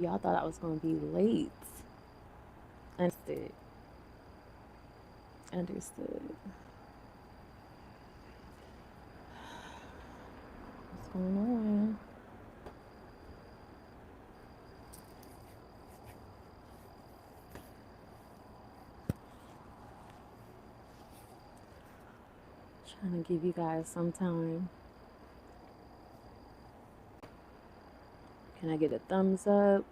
Y'all thought I was going to be late. Understood. Understood. What's going on? Trying to give you guys some time. Can I get a thumbs up?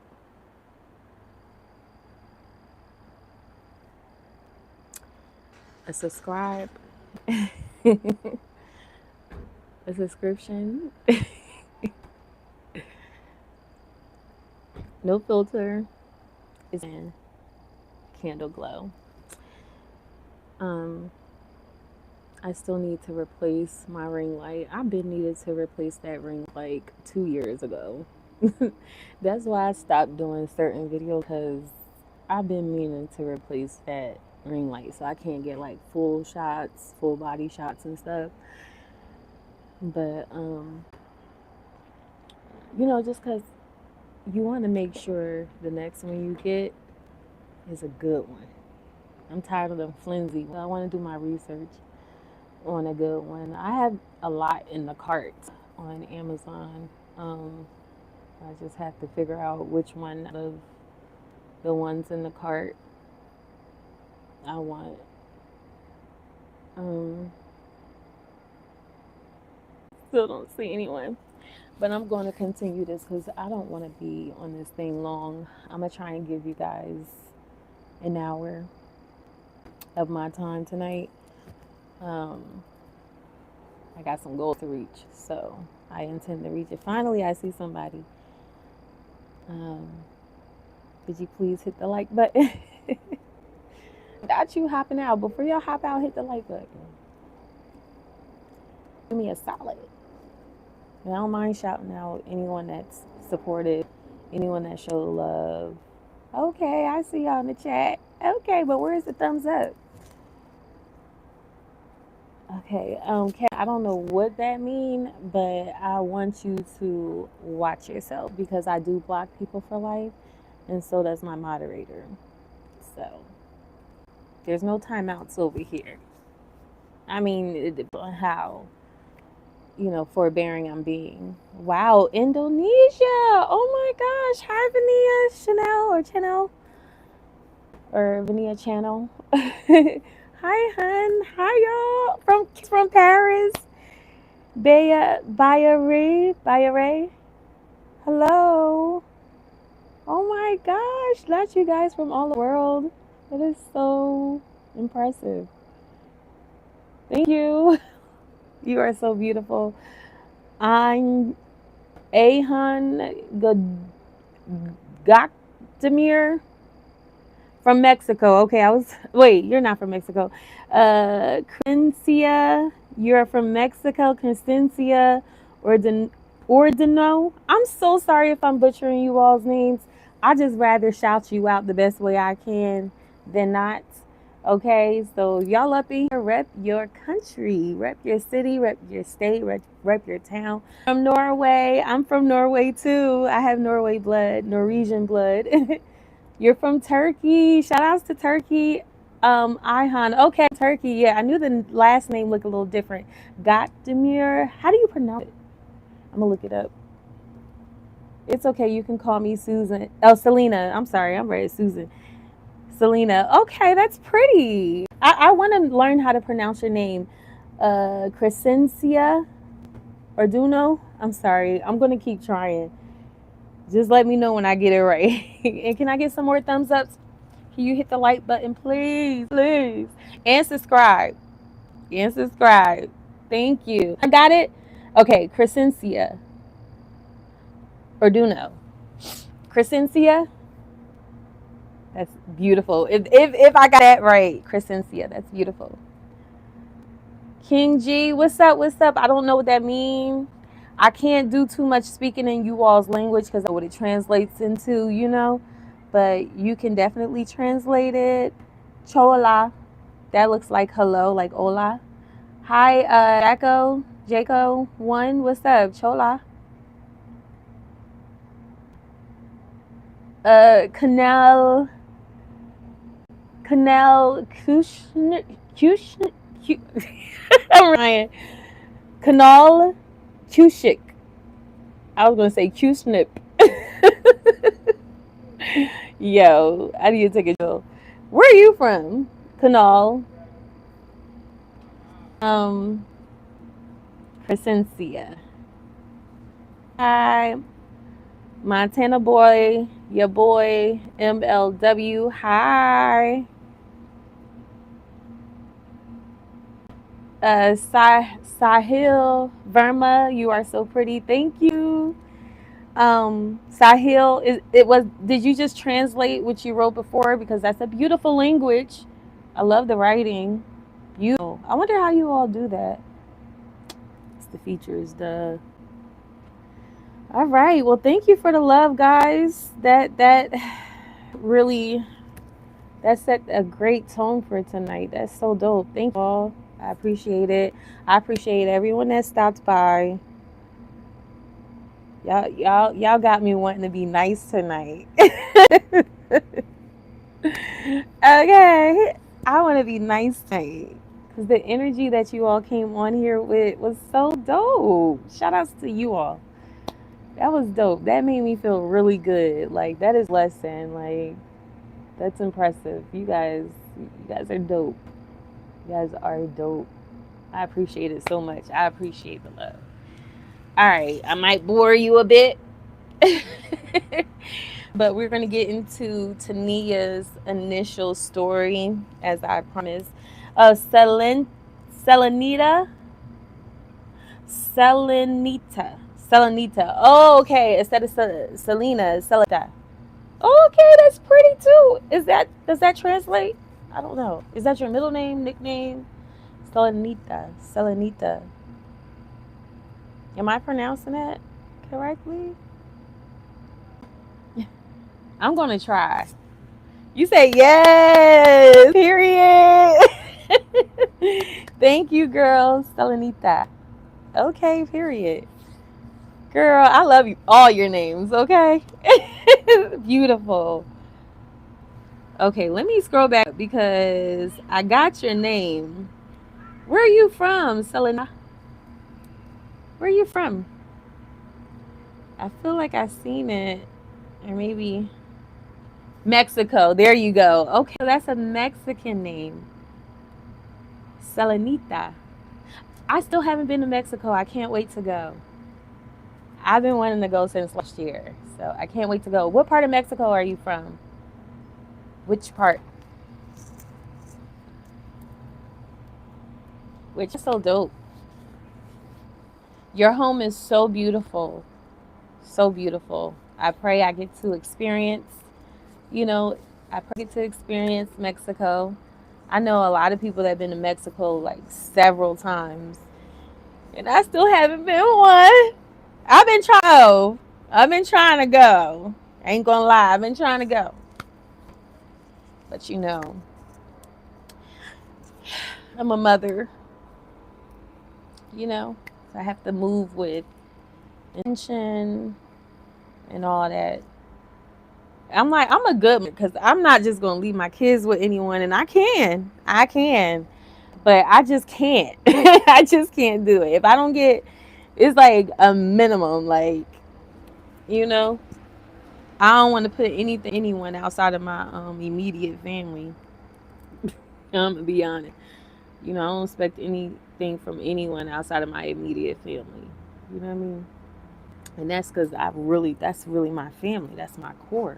A subscribe? A subscription? No filter. Is in candle glow. Um, I still need to replace my ring light. I've been needed to replace that ring like 2 years ago. That's why I stopped doing certain videos because I've been meaning to replace that ring light so I can't get like full shots, full body shots and stuff. But just because you want to make sure the next one you get is a good one. I'm tired of them flimsy. I want to do my research on a good one. I have a lot in the cart on Amazon. I just have to figure out which one out of the ones in the cart I want. Still don't see anyone. But I'm going to continue this because I don't want to be on this thing long. I'm going to try and give you guys an hour of my time tonight. I got some goals to reach, so I intend to reach it. Finally, I see somebody. Could you please hit the like button? Without you hopping out, before y'all hop out, hit the like button. Give me a solid. And I don't mind shouting out anyone that's supported, anyone that showed love. Okay, I see y'all in the chat. Okay, but where's the thumbs up? Okay, I don't know what that means, but I want you to watch yourself because I do block people for life, and so does my moderator. So there's no timeouts over here. I mean, it depends on how forbearing I'm being. Wow, Indonesia! Oh my gosh! Hi, Vania or Vania Channel. Hi, hun. Hi, y'all. From Paris. Bayare. Hello. Oh my gosh. That's you guys from all over the world. That is so impressive. Thank you. You are so beautiful. I'm Ahan Gakdemir from Mexico. Okay, wait, you're not from Mexico. Crescencia, you're from Mexico. Crescencia Ordino. I'm so sorry if I'm butchering you all's names. I just rather shout you out the best way I can than not. Okay, so y'all up in here, rep your country, rep your city, rep your state, rep your town. From Norway. I'm from Norway too. I have Norwegian blood. You're from Turkey. Shout outs to Turkey. Ayhan. Okay, Turkey. Yeah, I knew the last name looked a little different. Gotdemir. How do you pronounce it? I'm gonna look it up. It's okay. You can call me Susan. Oh, Selena. I'm sorry. I'm ready. Susan. Selena. Okay, that's pretty. I want to learn how to pronounce your name. Crescencia Orduno. I'm sorry. I'm gonna keep trying. Just let me know when I get it right. And can I get some more thumbs ups? Can you hit the like button, please? Please. And subscribe. And subscribe. Thank you. I got it? Okay, Crescencia. Orduno. Crescencia? That's beautiful. If I got that right, Crescencia, that's beautiful. King G, what's up? What's up? I don't know what that means. I can't do too much speaking in you all's language because I know what it translates into. But you can definitely translate it. Chola. That looks like hello, like hola. Hi, Jaco1, what's up? Chola. Canal Kushn Kushn I'm Ryan. Canal Kushik. I was gonna say Q-snip. Yo, I need to take a chill. Where are you from? Canal. Um, Crescencia. Hi, Montana boy, your boy MLW. Hi. Sahil Verma, you are so pretty. Thank you. Sahil, did you just translate what you wrote before? Because that's a beautiful language. I love the writing. Beautiful. I wonder how you all do that. It's the features, the all right. Well, thank you for the love, guys. That really that set a great tone for tonight. That's so dope. Thank you all. I appreciate it. I appreciate everyone that stopped by. Y'all got me wanting to be nice tonight. Okay. I want to be nice tonight. Because the energy that you all came on here with was so dope. Shout outs to you all. That was dope. That made me feel really good. Like that is lesson. Like that's impressive. You guys are dope. You guys are dope. I appreciate it so much. I appreciate the love. All right, I might bore you a bit. But we're going to get into Tanea's initial story, as I promised. Selenita. Selenita. Oh, okay. Instead of Selena, Selenita. Oh, okay, that's pretty too. Does that translate? I don't know. Is that your middle name, nickname? Selenita. Am I pronouncing that correctly? I'm gonna try. You say yes. Period. Thank you, girl. Selenita. Okay, period. Girl, I love you. All your names, okay? Beautiful. Okay, let me scroll back because I got your name. Where are you from, Selena? Where are you from? I feel like I've seen it. Or maybe Mexico. There you go. Okay, that's a Mexican name. Selenita. I still haven't been to Mexico. I can't wait to go. I've been wanting to go since last year. So I can't wait to go. What part of Mexico are you from? Which part? Which is so dope. Your home is so beautiful. So beautiful. I pray I get to experience, I pray I get to experience Mexico. I know a lot of people that have been to Mexico like several times. And I still haven't been one. I've been trying to go. I ain't gonna lie, I've been trying to go. But I'm a mother, so I have to move with intention and all that. I'm a good because I'm not just gonna leave my kids with anyone, and I can, but I just can't. I just can't do it. If I don't get, it's like a minimum, like I don't want to put anyone outside of my immediate family. I'm gonna be honest. I don't expect anything from anyone outside of my immediate family. You know what I mean? And that's because that's really my family. That's my core.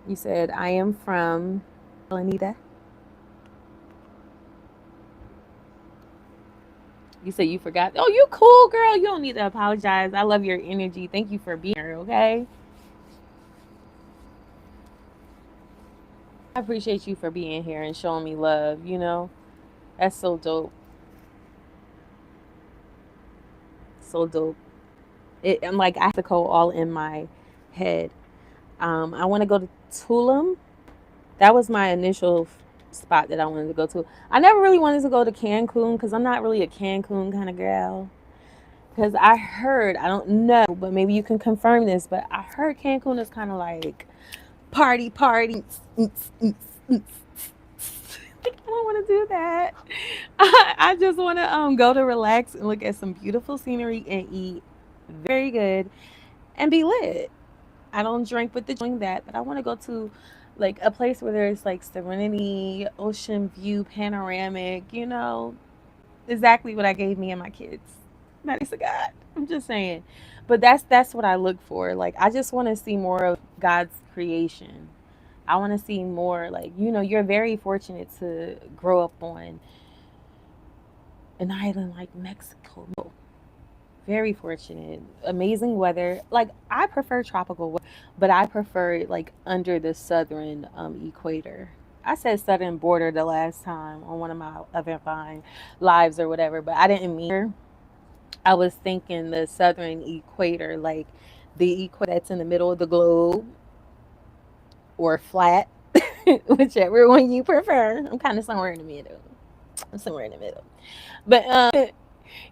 You said I am from Anita. You said you forgot. Oh, you cool, girl. You don't need to apologize. I love your energy. Thank you for being here, okay? I appreciate you for being here and showing me love, That's so dope. So dope. I'm like, I have to go all in my head. I want to go to Tulum. That was my initial spot that I wanted to go to. I never really wanted to go to Cancun because I'm not really a Cancun kind of girl. Because I heard, I don't know, but maybe you can confirm this, but I heard Cancun is kind of like party, party. I don't want to do that. I just want to go to relax and look at some beautiful scenery and eat very good and be lit. I don't drink with the doing that, but I want to go to like a place where there's like serenity, ocean view, panoramic, exactly what I gave me and my kids. Nice to God. I'm just saying. But that's what I look for. Like I just want to see more of God's creation. I want to see more like, you're very fortunate to grow up on an island like Mexico. Very fortunate. Amazing weather. Like I prefer tropical weather, but I prefer like under the southern equator. I said southern border the last time on one of my other fine lives or whatever, but I didn't mean. I was thinking the southern equator, like the equator that's in the middle of the globe or flat, whichever one you prefer. I'm kind of somewhere in the middle. I'm somewhere in the middle. But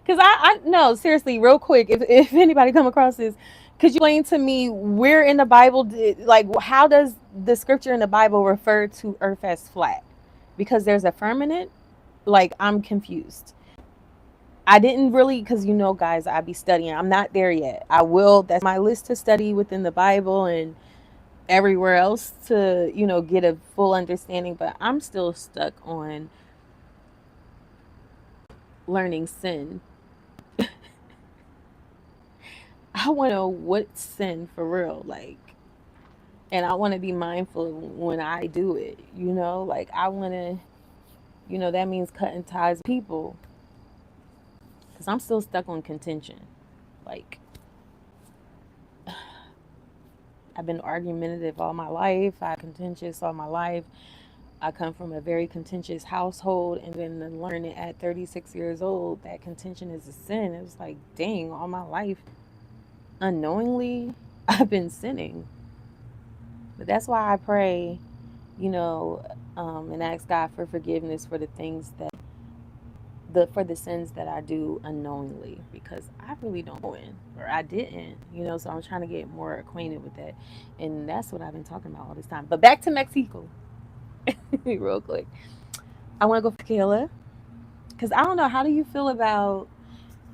because I no, seriously, real quick, if anybody come across this, could you explain to me where in the Bible like how does the scripture in the Bible refer to earth as flat? Because there's a firmament. Like I'm confused. I didn't really, because guys, I be studying. I'm not there yet. I will. That's my list to study within the Bible and everywhere else to, get a full understanding. But I'm still stuck on learning sin. I want to know what's sin for real, like, and I want to be mindful when I do it. Like I want to, that means cutting ties with people, because I'm still stuck on contention. Like I've been argumentative all my life. I contentious all my life. I come from a very contentious household, and then to learn it at 36 years old that contention is a sin. It was like, dang, all my life, unknowingly, I've been sinning. But that's why I pray, and ask God for forgiveness for the things for the sins that I do unknowingly, because I really don't know it, or I didn't, so I'm trying to get more acquainted with that. And that's what I've been talking about all this time. But back to Mexico, real quick. I want to go for tequila, because I don't know, how do you feel about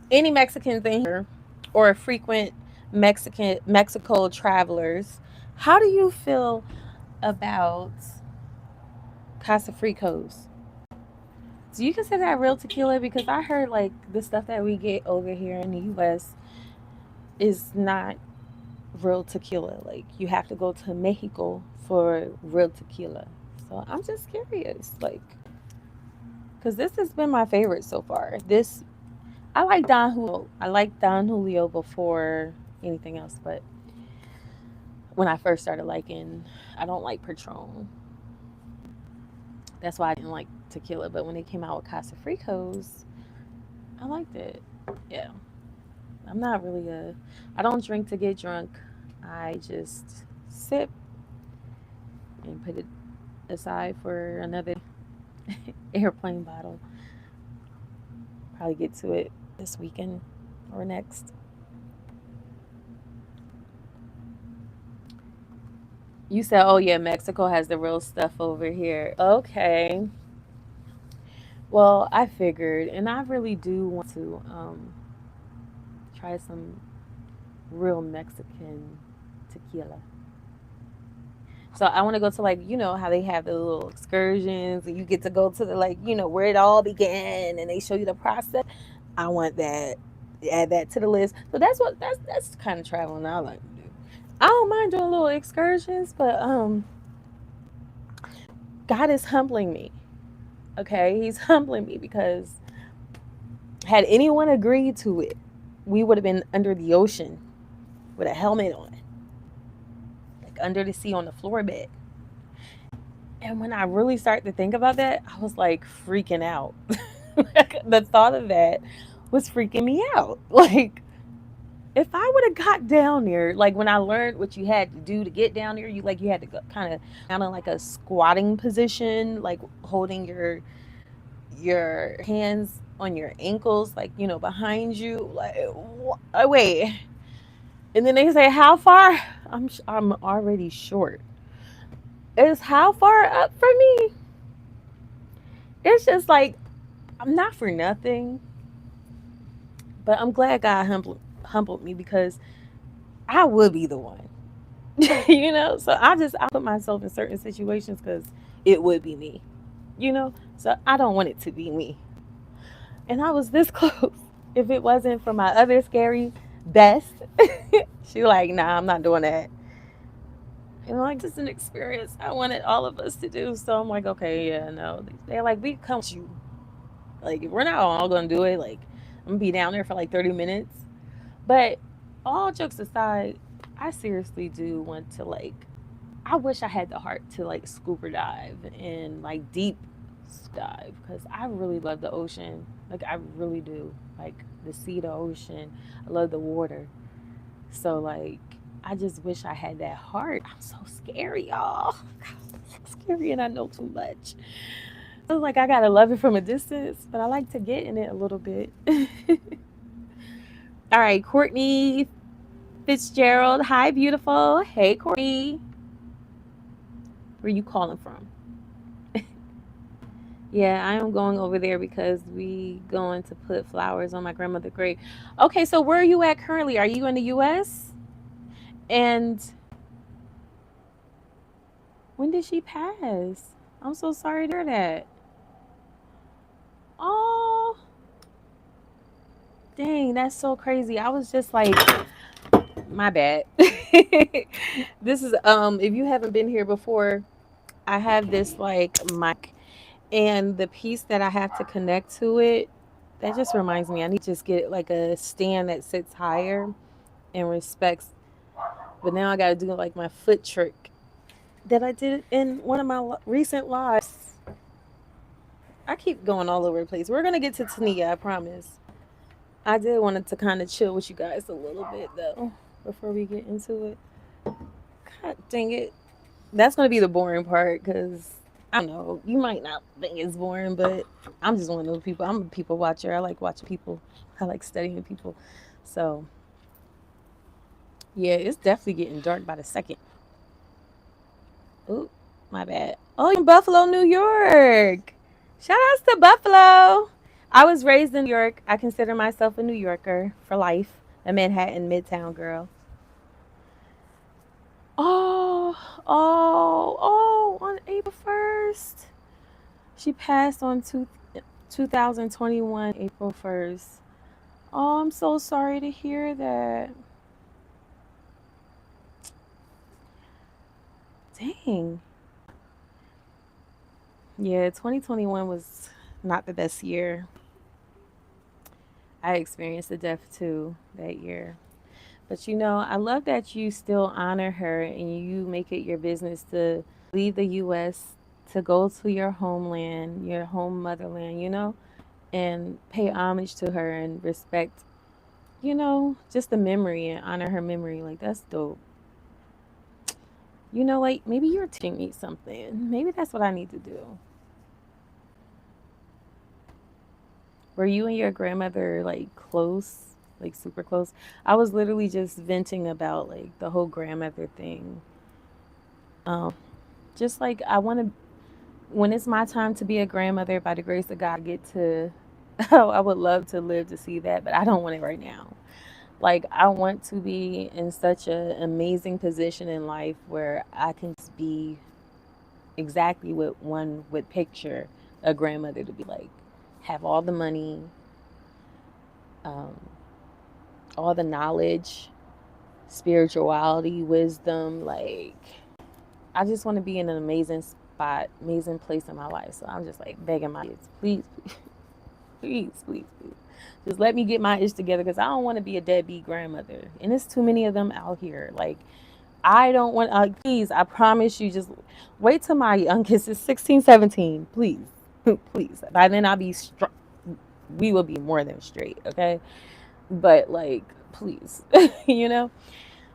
any Mexicans in here or frequent Mexico travelers? How do you feel about Casa Fricos? Do you consider that real tequila? Because I heard like the stuff that we get over here in the US is not real tequila. Like you have to go to Mexico for real tequila. So I'm just curious, like, because this has been my favorite so far. I like Don Julio. I like Don Julio before anything else, but when I first started liking, I don't like Patron. That's why I didn't like tequila. But when they came out with Casa Fricos, I liked it. Yeah. I'm not really I don't drink to get drunk. I just sip and put it aside for another airplane bottle. Probably get to it this weekend or next. You said, oh yeah, Mexico has the real stuff over here. Okay. Well, I figured, and I really do want to try some real Mexican tequila. So I want to go to, like, how they have the little excursions and you get to go to the, like, where it all began and they show you the process. I want that. Add that to the list. So that's the kind of traveling I like to do. I don't mind doing little excursions, but God is humbling me. Okay, He's humbling me, because had anyone agreed to it, we would have been under the ocean with a helmet on, like under the sea on the floor bed. And when I really started to think about that, I was like freaking out. The thought of that was freaking me out. Like, if I would have got down there, like when I learned what you had to do to get down there, you had to go kind of down in like a squatting position, like holding your hands on your ankles, like, behind you. Like, wait. And then they say, how far? I'm already short. It's how far up for me? It's just like, I'm not for nothing, but I'm glad God humbled me because I would be the one. So I put myself in certain situations because it would be me, so I don't want it to be me. And I was this close. If it wasn't for my other scary best, she like, nah, I'm not doing that. Like, this is an experience I wanted all of us to do. So I'm like, okay, yeah, no. They're like, we come with you. Like, if we're not all gonna do it, like, I'm gonna be down there for like 30 minutes. But all jokes aside, I seriously do want to, like, I wish I had the heart to like scuba dive and like deep dive because I really love the ocean. Like, I really do. Like the sea, the ocean. I love the water. So like, I just wish I had that heart. I'm so scary, y'all. I'm so scary and I know too much. So like, I gotta love it from a distance, but I like to get in it a little bit. All right, Courtney Fitzgerald. Hi, beautiful. Hey, Courtney. Where you calling from? Yeah, I am going over there because we going to put flowers on my grandmother's grave. Okay, so where are you at currently? Are you in the U.S.? And when did she pass? I'm so sorry to hear that. Oh, dang, that's so crazy. I was just like, my bad. This is if you haven't been here before, I have this like mic and the piece that I have to connect to it, that just reminds me I need to just get like a stand that sits higher and respects. But now I got to do like my foot trick that I did in one of my recent lives. I keep going all over the place. We're gonna get to Tenea, I promise. I did want to kind of chill with you guys a little bit though before we get into it. God dang it. That's gonna be the boring part because I don't know. You might not think it's boring, but I'm just one of those people. I'm a people watcher. I like watching people. I like studying people. So yeah, it's definitely getting dark by the second. Oop, my bad. Oh, you're in Buffalo, New York. Shout outs to Buffalo. I was raised in New York. I consider myself a New Yorker for life. A Manhattan Midtown girl. Oh, on April 1st. She passed on 2021, April 1st. Oh, I'm so sorry to hear that. Dang. Yeah, 2021 was not the best year. I experienced a death too that year. But I love that you still honor her and you make it your business to leave the US to go to your homeland, your home motherland, and pay homage to her and respect, just the memory and honor her memory. Like, that's dope. Like, maybe you're teaching me something. Maybe that's what I need to do. Were you and your grandmother like close, like super close? I was literally just venting about like the whole grandmother thing. Just like I want to, when it's my time to be a grandmother, by the grace of God, get to. Oh, I would love to live to see that, but I don't want it right now. Like, I want to be in such an amazing position in life where I can just be exactly what one would picture a grandmother to be like. Have all the money, um, all the knowledge, spirituality, wisdom. Like, I just want to be in an amazing spot, amazing place in my life. So I'm just like begging my kids, please, please, please, please. Just let me get my ish together because I don't want to be a deadbeat grandmother. And there's too many of them out here. Like, I don't want, please, I promise you, just wait till my youngest is 16, 17. Please, please. By then I'll be we will be more than straight, okay? But, like, please, you know?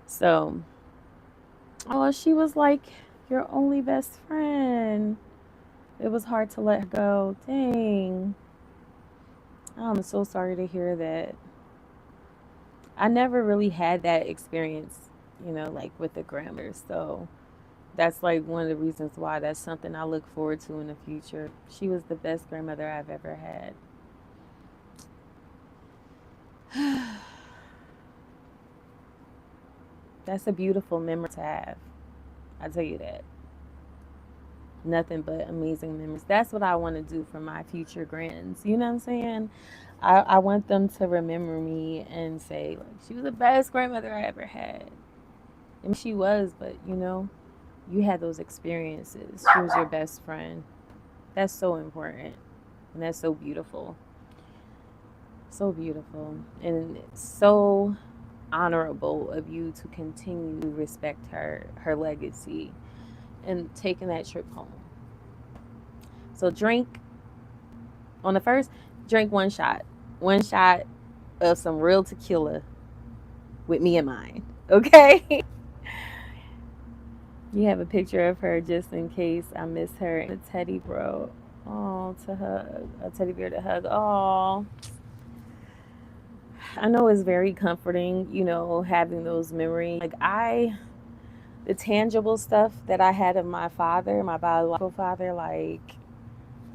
So, oh, she was like your only best friend. It was hard to let her go. Dang. I'm so sorry to hear that. I never really had that experience, like with the grandmother. So that's like one of the reasons why that's something I look forward to in the future. She was the best grandmother I've ever had. That's a beautiful memory to have. I tell you that. Nothing but amazing memories. That's what I want to do for my future grands. You know what I'm saying? I want them to remember me and say, like, she was the best grandmother I ever had. I mean, she was, but you had those experiences. She was your best friend. That's so important. And that's so beautiful. So beautiful. And it's so honorable of you to continue to respect her legacy and taking that trip home. So on the first, drink one shot of some real tequila with me in mind. Okay. You have a picture of her just in case I miss her. A teddy bro. Oh, to hug. A teddy bear to hug. Oh, I know it's very comforting, having those memories. The tangible stuff that I had of my father, my biological father, like,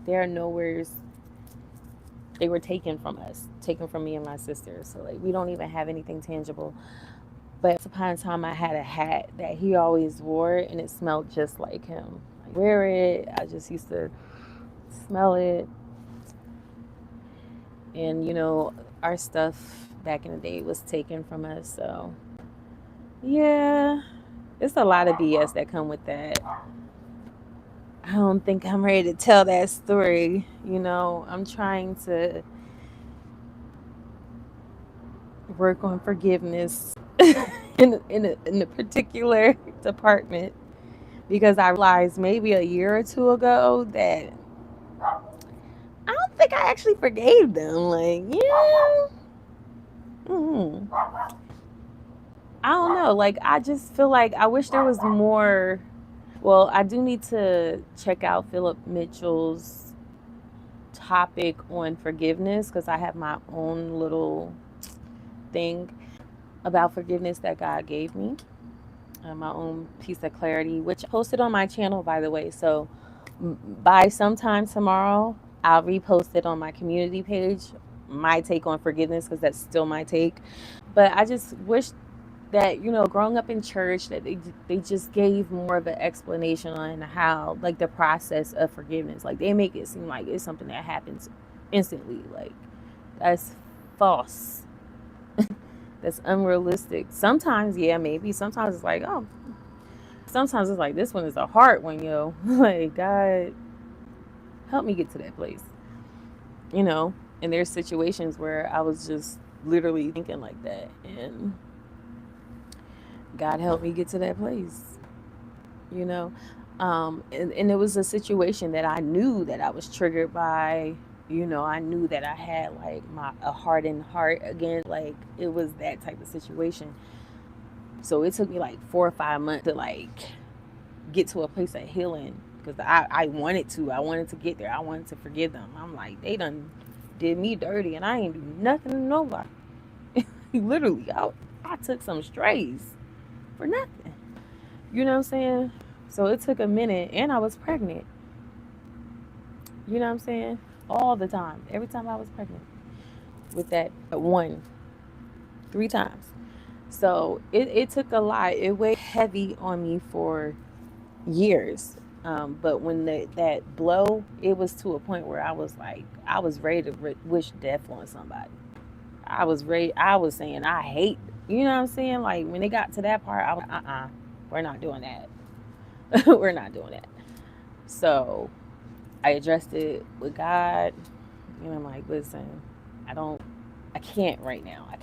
they're nowhere's. They were taken from us, taken from me and my sister. So, like, we don't even have anything tangible. But once upon a time, I had a hat that he always wore, and it smelled just like him. I wear it. I just used to smell it. And, our stuff back in the day was taken from us. So, yeah, it's a lot of BS that come with that. I don't think I'm ready to tell that story. I'm trying to work on forgiveness in a particular department because I realized maybe a year or two ago that I don't think I actually forgave them. Like, yeah, I don't know. Like, I just feel like I wish there was more. Well, I do need to check out Philip Mitchell's topic on forgiveness because I have my own little thing about forgiveness that God gave me, my own piece of clarity, which I posted on my channel, by the way. So by sometime tomorrow, I'll repost it on my community page, my take on forgiveness, because that's still my take. But I just wish that, growing up in church, that they just gave more of an explanation on how, like, the process of forgiveness. Like, they make it seem like it's something that happens instantly. Like, that's false. That's unrealistic. Sometimes, yeah, maybe. Sometimes it's like, oh. Sometimes it's like, this one is a hard one, yo. Like, God, help me get to that place. And there's situations where I was just literally thinking like that. And God help me get to that place, you know? And it was a situation that I knew that I was triggered by. I knew that I had like a hardened heart again. Like, it was that type of situation. So it took me like 4 or 5 months to like get to a place of healing because I wanted to get there. I wanted to forgive them. I'm like, they done did me dirty and I ain't do nothing to nobody. Literally, I took some strays for nothing. You know what I'm saying? So it took a minute, and I was pregnant. You know what I'm saying? All the time. Every time I was pregnant with that one, 3 times. So it took a lot. It weighed heavy on me for years. But when that blow, it was to a point where I was like, I was ready to wish death on somebody. I was ready. I was saying, I hate. You know what I'm saying? Like, when it got to that part, I was, we're not doing that. We're not doing that. So I addressed it with God. I'm like, listen, I can't right now. I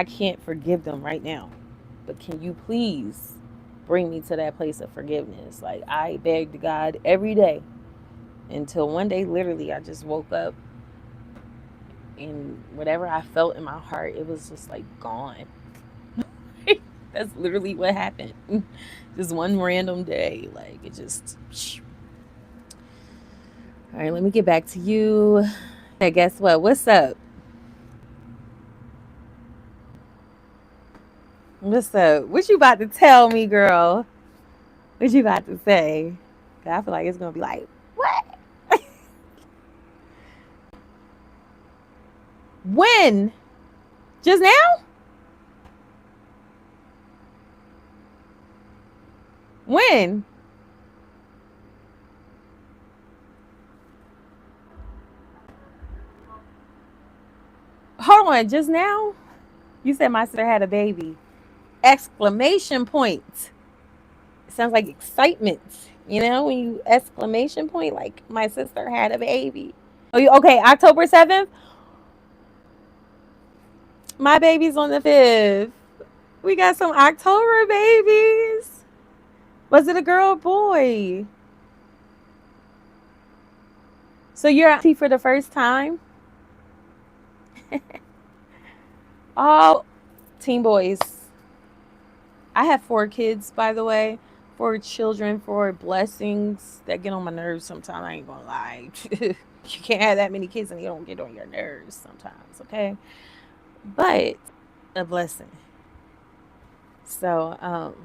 can't forgive them right now. But can you please bring me to that place of forgiveness? Like, I begged God every day until one day, literally, I just woke up and whatever I felt in my heart, it was just like gone. That's literally what happened. Just one random day. Like, it just. All right, let me get back to you. Hey, guess what? What's up? What's up? What you about to tell me, girl? What you about to say? 'Cause I feel like it's gonna be like, what? When? Just now? When? Hold on, just now? You said my sister had a baby. Exclamation point. It sounds like excitement. You know, when you exclamation point, like my sister had a baby. Oh, you okay? October 7th. My baby's on the 5th. We got some October babies. Was it a girl or boy? So you're auntie for the first time? Oh, teen boys. I have 4 kids, by the way. 4 children, 4 blessings that get on my nerves sometimes. I ain't gonna lie. You can't have that many kids and you don't get on your nerves sometimes, okay? But a blessing. So,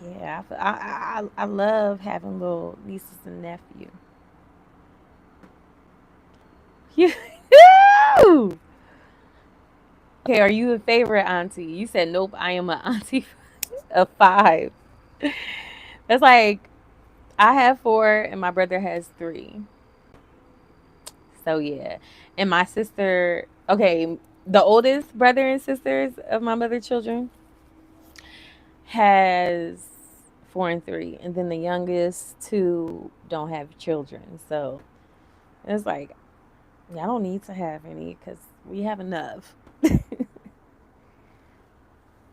yeah, I love having little nieces and nephew. You, okay, are you a favorite auntie? You said nope. I am an auntie of 5. That's like I have 4 and my brother has 3. So yeah, and my sister. Okay, the oldest brother and sisters of my mother children has 4 and 3, and then the youngest 2 don't have children. So it's like I don't need to have any because we have enough.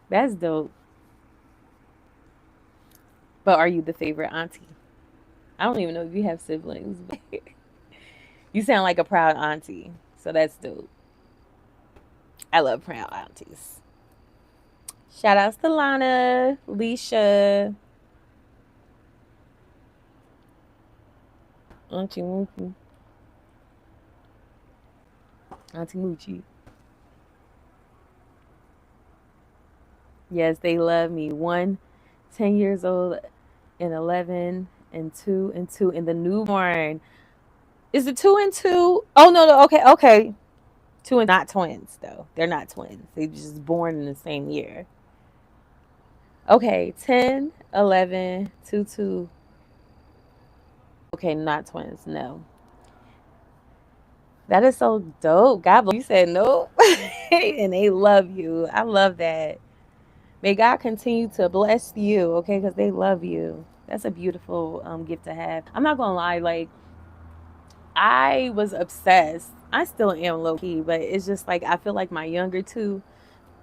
That's dope. But are you the favorite auntie? I don't even know if you have siblings, but you sound like a proud auntie. So that's dope. I love proud aunties. Shout outs to Lana, Leisha, Auntie Moochie, Auntie Moochie. Yes, they love me. One, 10 years old, and 11, and 2 and 2, and the newborn. Is it 2 and 2? Oh no, no, okay, okay. 2 and not twins though. They're not twins. They just born in the same year. Okay, 10, 11, 2, 2. Okay, not twins. No. That is so dope. God bless you. Said no. And they love you. I love that. May God continue to bless you, okay? Because they love you. That's a beautiful gift to have. I'm not gonna lie, like I was obsessed. I still am low key, but it's just like I feel like my younger 2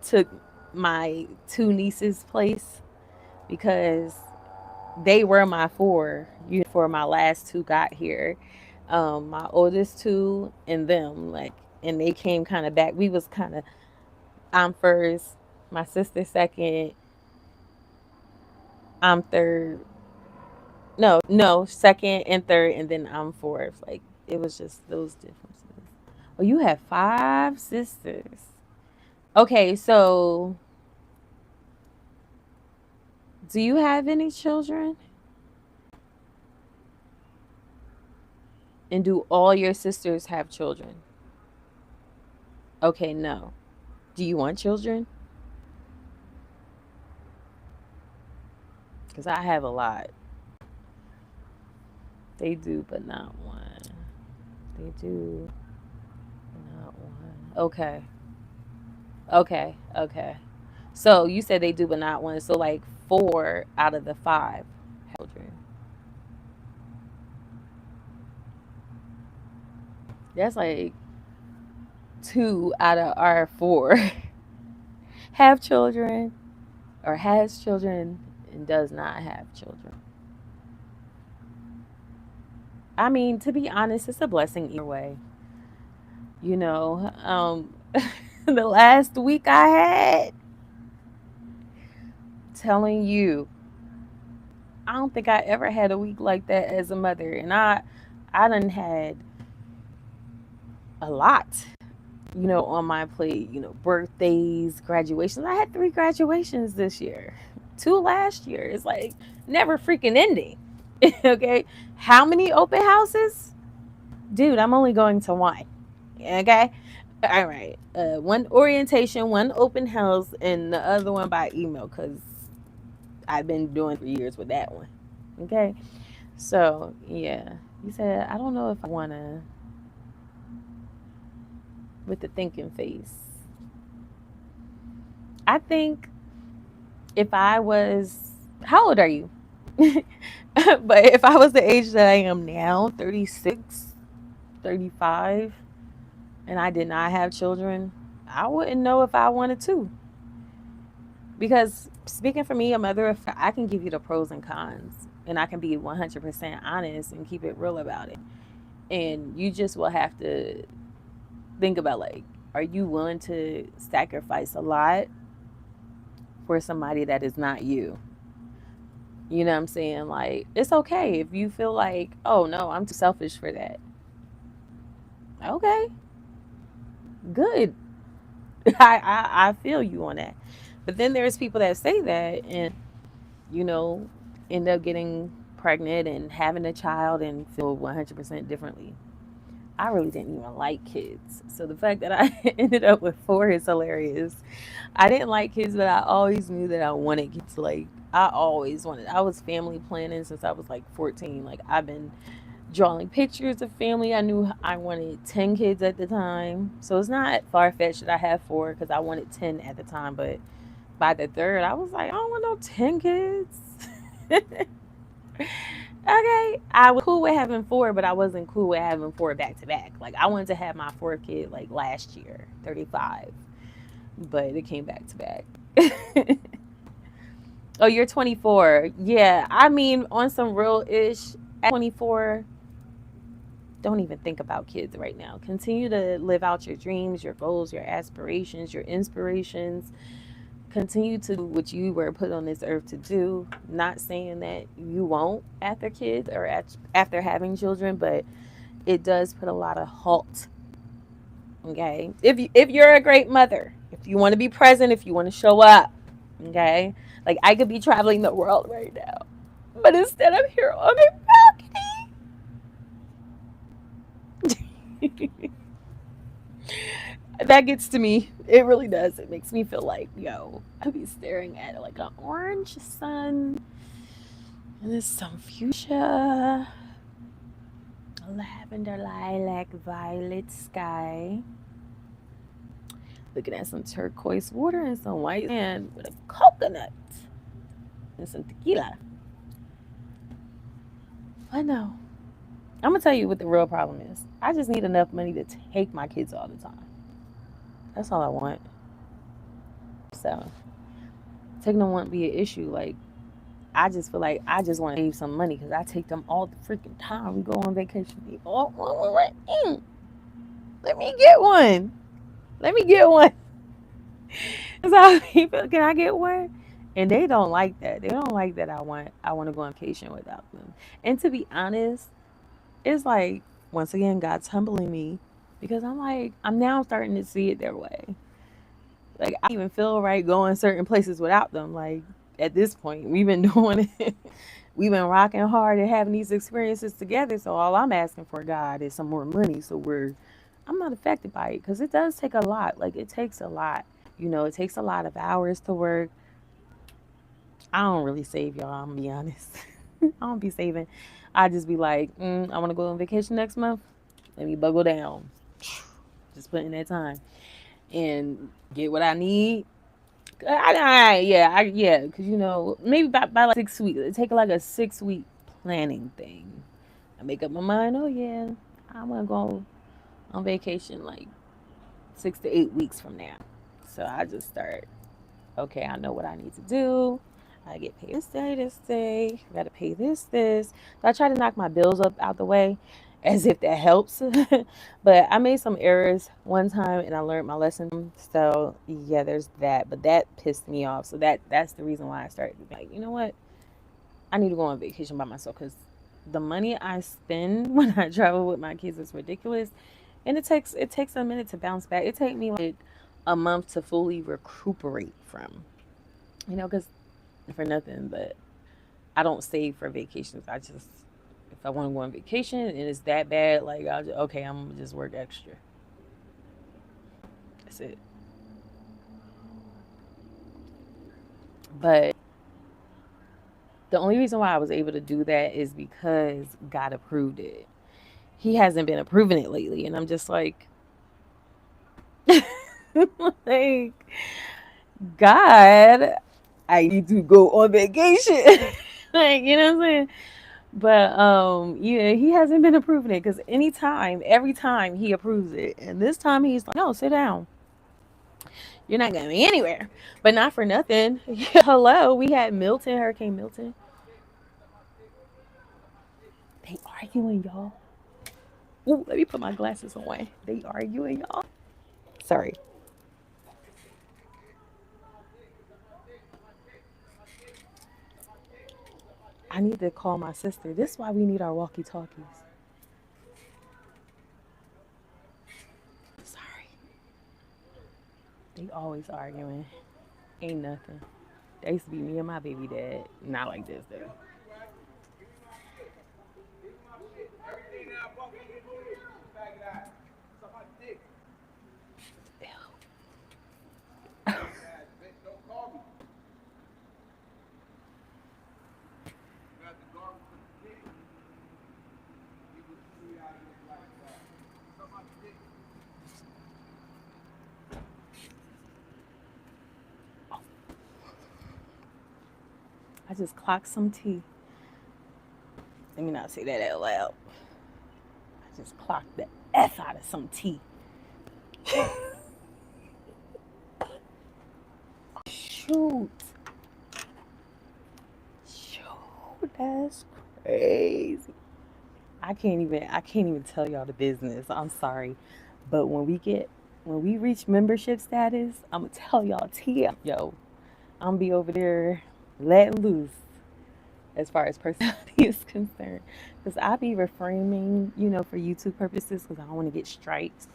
took my 2 nieces' place because they were my 4. Before my last 2 got here. My oldest 2 and them, like, and they came kind of back. We was kind of I'm first, my sister second, I'm third. No, no, second and third, and then I'm fourth. Like it was just those differences. Oh, you have 5 sisters. Okay, so do you have any children? And do all your sisters have children? Okay, no. Do you want children? Because I have a lot. They do, but not one. They do, but not one. Okay. Okay. Okay. So you said they do, but not one. So like 4 out of the 5 have children. That's like 2 out of our 4 have children or has children and does not have children. I mean, to be honest, it's a blessing either way. You know, the last week I had, telling you, I don't think I ever had a week like that as a mother. And I done had a lot, on my plate, birthdays, graduations. I had 3 graduations this year, 2 last year. It's like never freaking ending. Okay. How many open houses? Dude, I'm only going to one. Okay. All right. One orientation, one open house, and the other one by email because I've been doing 3 years with that one. Okay. So, yeah. You said, I don't know if I want to, with the thinking face. I think if I was, how old are you? But if I was the age that I am now, 36, 35, and I did not have children, I wouldn't know if I wanted to. Because speaking for me, a mother, I can give you the pros and cons, and I can be 100% honest and keep it real about it. And you just will have to think about, like, are you willing to sacrifice a lot for somebody that is not you? You know what I'm saying? Like, it's okay if you feel like, oh no, I'm too selfish for that. Okay, good. I feel you on that. But then there's people that say that and, you know, end up getting pregnant and having a child and feel 100% differently. I really didn't even like kids. So the fact that I ended up with 4 is hilarious. I didn't like kids, but I always knew that I wanted kids. Like, I was family planning since I was like 14. Like, I've been drawing pictures of family. I knew I wanted 10 kids at the time. So it's not far fetched that I have 4 because I wanted 10 at the time. But by the third, I was like, I don't want no 10 kids. Okay, I was cool with having 4, but I wasn't cool with having 4 back to back. Like, I wanted to have my 4th kid like last year, 35, but it came back to back. Oh, you're 24. Yeah, I mean, on some real ish, at 24, don't even think about kids right now. Continue to live out your dreams, your goals, your aspirations, your inspirations. Continue to do what you were put on this earth to do. Not saying that you won't after kids or after having children, but it does put a lot of halt. Okay, if you're a great mother, if you want to be present, if you want to show up, okay, like I could be traveling the world right now, but instead I'm here on a balcony. That gets to me. It really does. It makes me feel like, yo, I could be staring at like an orange sun and there's some fuchsia, lavender, lilac, violet sky. Looking at some turquoise water and some white sand with a coconut and some tequila. I know. I'm gonna tell you what the real problem is. I just need enough money to take my kids all the time. That's all I want. So taking them won't be an issue. Like, I just feel like I just want to save some money because I take them all the freaking time. We go on vacation. Let me get one. Let me get one. That's how people, can I get one? And they don't like that. They don't like that I want to go on vacation without them. And to be honest, it's like, once again, God's humbling me because I'm now starting to see it their way. Like, I don't even feel right going certain places without them. Like, at this point, we've been doing it. We've been rocking hard and having these experiences together. So all I'm asking for, God, is some more money. So I'm not affected by it because it does take a lot. Like, it takes a lot. It takes a lot of hours to work. I don't really save, y'all. I'm gonna be honest. I don't be saving. I just be like, I want to go on vacation next month. Let me buckle down. Just put in that time and get what I need. Yeah, because maybe by like 6 weeks. It take like a 6-week planning thing. I make up my mind. Oh yeah, I'm gonna go on vacation like 6 to 8 weeks from now. So I just start. Okay, I know what I need to do. I get paid this day. I gotta pay this. So I try to knock my bills up out the way, as if that helps. But I made some errors one time, and I learned my lesson. So yeah, there's that. But that pissed me off. So that's the reason why I started to be like, you know what? I need to go on vacation by myself because the money I spend when I travel with my kids is ridiculous. And it takes a minute to bounce back. It takes me like a month to fully recuperate from, because for nothing, but I don't save for vacations. I just, if I want to go on vacation and it's that bad, like okay, I'm gonna just work extra. That's it. But the only reason why I was able to do that is because God approved it. He hasn't been approving it lately, and I'm just like, like God, I need to go on vacation. Like, what I'm saying? But yeah, he hasn't been approving it because every time he approves it, and this time he's like, "No, sit down. You're not going anywhere." But not for nothing. Hello, we had Hurricane Milton. They arguing, y'all. Ooh, let me put my glasses on. They arguing, y'all. Sorry. I need to call my sister. This is why we need our walkie-talkies. Sorry. They always arguing. Ain't nothing. They used to be me and my baby dad. Not like this, though. I just clocked some tea. Let me not say that out loud. I just clocked the F out of some tea. Shoot. Shoot, that's crazy. I can't even tell y'all the business. I'm sorry. But when we reach membership status, I'm gonna tell y'all TM. Yo, I'm gonna be over there letting loose as far as personality is concerned. Because I be reframing, for YouTube purposes because I don't want to get strikes.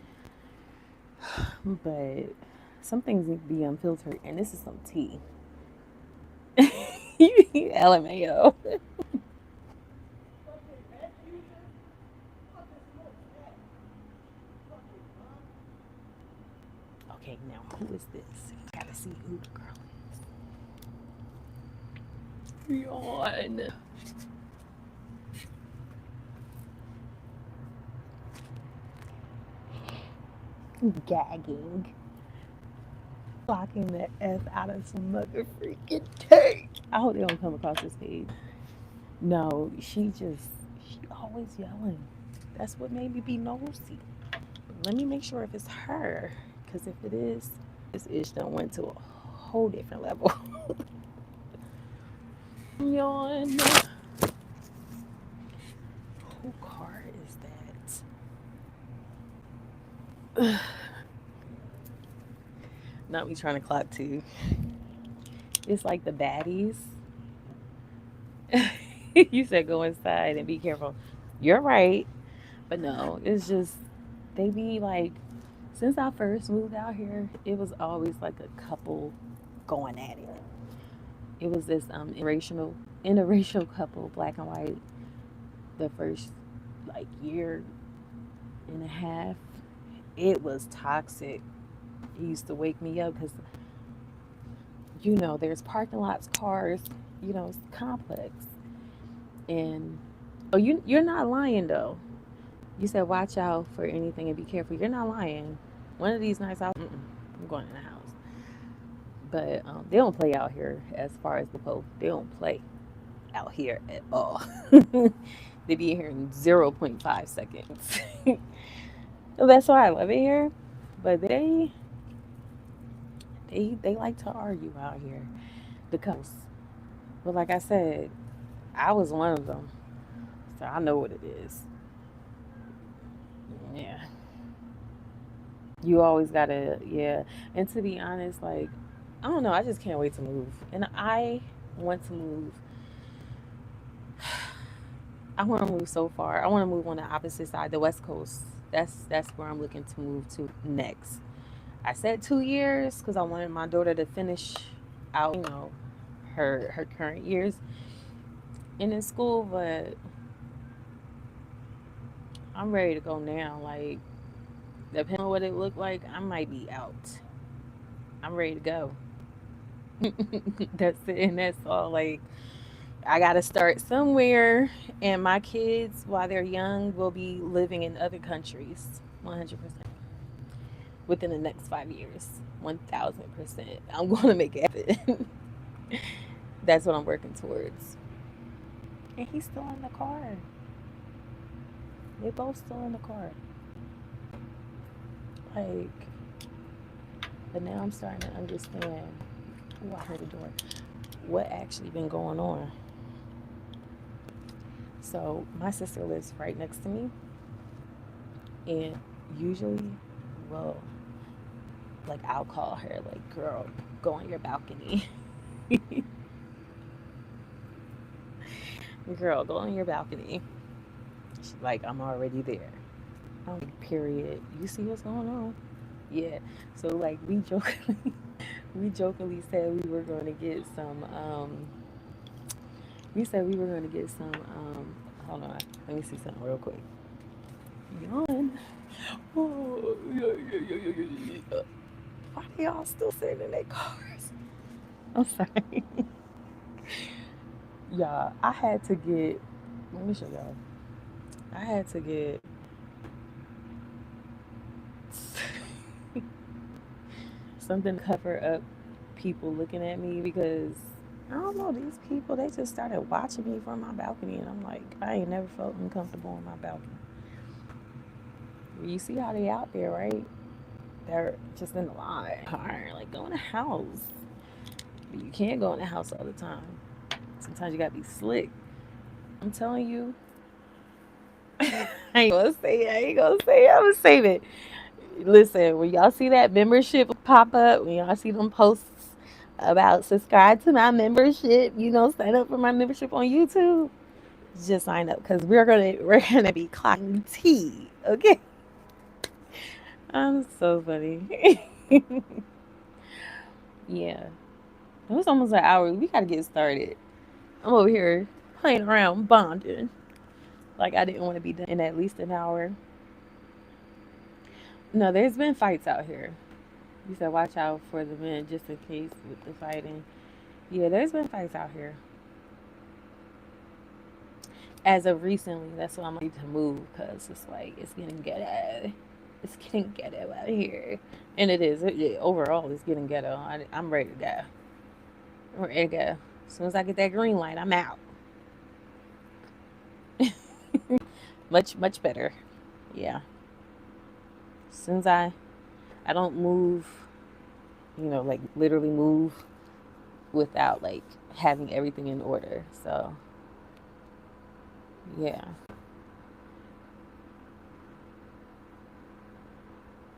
But some things need to be unfiltered, and this is some tea. LMAO. Okay, now who is this? Gotta see who the girl is. Yawn. Gagging. Blocking the F out of some mother freaking take. I hope they don't come across this page. No, she always yelling. That's what made me be nosy. Let me make sure if it's her. Because if it is, this ish done went to a whole different level. Yawn. Who car is that? Not me trying to clock too. It's like the baddies. You said go inside and be careful. You're right. But no, it's just, they be like, since I first moved out here, it was always like a couple going at it. It was this interracial couple, black and white, the first like year and a half. It was toxic. It used to wake me up because there's parking lots, cars, it's complex. And oh, you're not lying though. You said watch out for anything and be careful. You're not lying. One of these nights, I'm going in the house. But they don't play out here as far as the Pope. They don't play out here at all. They be here in 0.5 seconds. That's why I love it here. But they like to argue out here because, but like I said, I was one of them, so I know what it is. Yeah, you always gotta, yeah. And to be honest, like, I don't know, I just can't wait to move, and I want to move. I want to move so far. I want to move on the opposite side, the West Coast. That's where I'm looking to move to next. I said 2 years because I wanted my daughter to finish out, her current years in school, but I'm ready to go now. Like, depending on what it looked like, I might be out. I'm ready to go. That's it, and that's all. Like, I gotta start somewhere, and my kids, while they're young, will be living in other countries. 100% within the next 5 years. 1000%. I'm going to make it happen. That's what I'm working towards. And he's still in the car. They both still in the car. Like, but now I'm starting to understand. Oh, I heard a door. What actually been going on? So my sister lives right next to me, and usually, well, like I'll call her like, "Girl, go on your balcony." Girl, go on your balcony. She's like, "I'm already there." I'm like, period. You see what's going on? Yeah. So like we jokingly said we were going to get some. We said we were going to get some. Hold on. Let me see something real quick. Yawn. Oh, yeah. Why are y'all still sitting in their cars? I'm sorry. Y'all, I had to get. Let me show y'all. I had to get something to cover up people looking at me because I don't know, these people, they just started watching me from my balcony, and I'm like, I ain't never felt uncomfortable on my balcony. You see how they out there, right? They're just in the line. Like, go in the house. But you can't go in the house all the time. Sometimes you gotta be slick. I'm telling you. I ain't gonna say it. I ain't gonna say it. I'm gonna save it. Listen, when y'all see that membership pop up, when y'all see them posts about subscribe to my membership, sign up for my membership on YouTube, just sign up because we're gonna be clocking tea. Okay. I'm so funny. Yeah. It was almost an hour. We gotta get started. I'm over here playing around bonding. Like I didn't want to be done in at least an hour. No, there's been fights out here. You said watch out for the men just in case with the fighting. Yeah, there's been fights out here. As of recently, that's why I'm ready to move because it's like it's getting ghetto. It's getting ghetto out here, and it is. Overall, it's getting ghetto. I'm ready to go. I'm ready to go. As soon as I get that green light, I'm out. Much better. Yeah. As soon as I don't move, like literally move without like having everything in order. So yeah.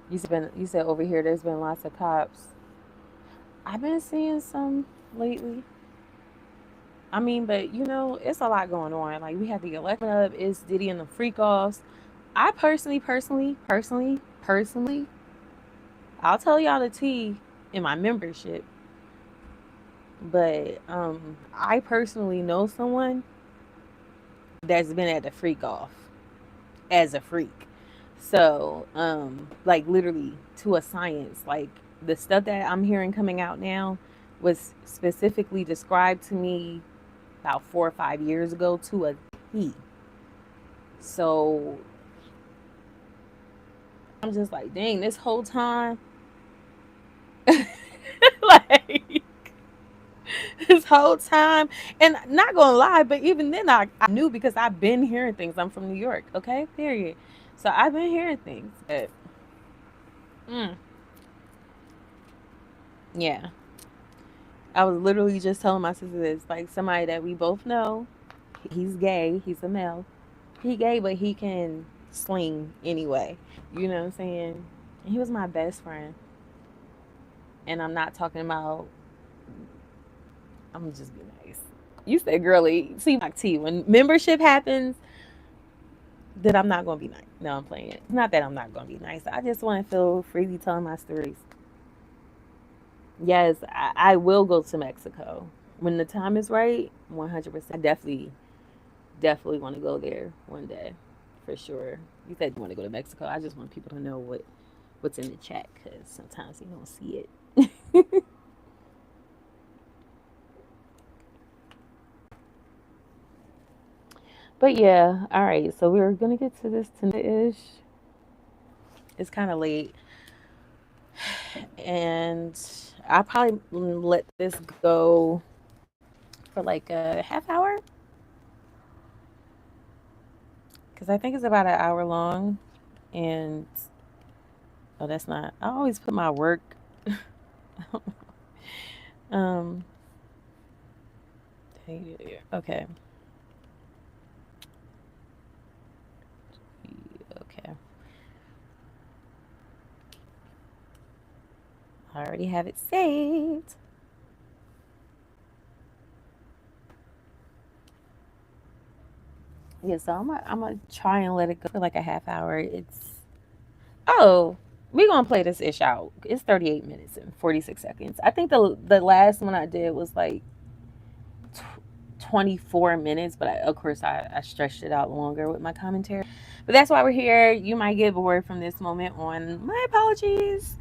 You said over here there's been lots of cops. I've been seeing some lately. I mean, but it's a lot going on. Like we have the election up, it's Diddy and the Freakoffs. I personally, I'll tell y'all the tea in my membership. But I personally know someone that's been at the Freakoff as a freak. So, like literally to a science, like the stuff that I'm hearing coming out now was specifically described to me about 4 or 5 years ago to a T. So I'm just like, dang, this whole time, like this whole time, and not gonna lie, but even then I knew because I've been hearing things. I'm from New York, okay, period. So I've been hearing things, but mm, yeah. I was literally just telling my sister this, like somebody that we both know. He's gay. He's a male. He gay, but he can sling anyway. You know what I'm saying? And he was my best friend. And I'm not talking about. I'm just being nice. You said girly. See, like T. When membership happens, that I'm not gonna be nice. No, I'm playing it. Not that I'm not gonna be nice. I just want to feel freely telling my stories. Yes, I will go to Mexico when the time is right. 100%. I definitely want to go there one day, for sure. You said you want to go to Mexico. I just want people to know what's in the chat because sometimes you don't see it. But yeah, all right. So we're gonna get to this tonight-ish. It's kind of late, and I'll probably let this go for like a half hour because I think it's about an hour long. And oh, that's not. I always put my work. um. Okay. Okay. I already have it saved. Yeah, so I'm gonna try and let it go for like a half hour. Oh, we're gonna play this ish out. It's 38 minutes and 46 seconds. I think the last one I did was like 24 minutes, but of course I stretched it out longer with my commentary. But that's why we're here. You might get bored from this moment on. My apologies.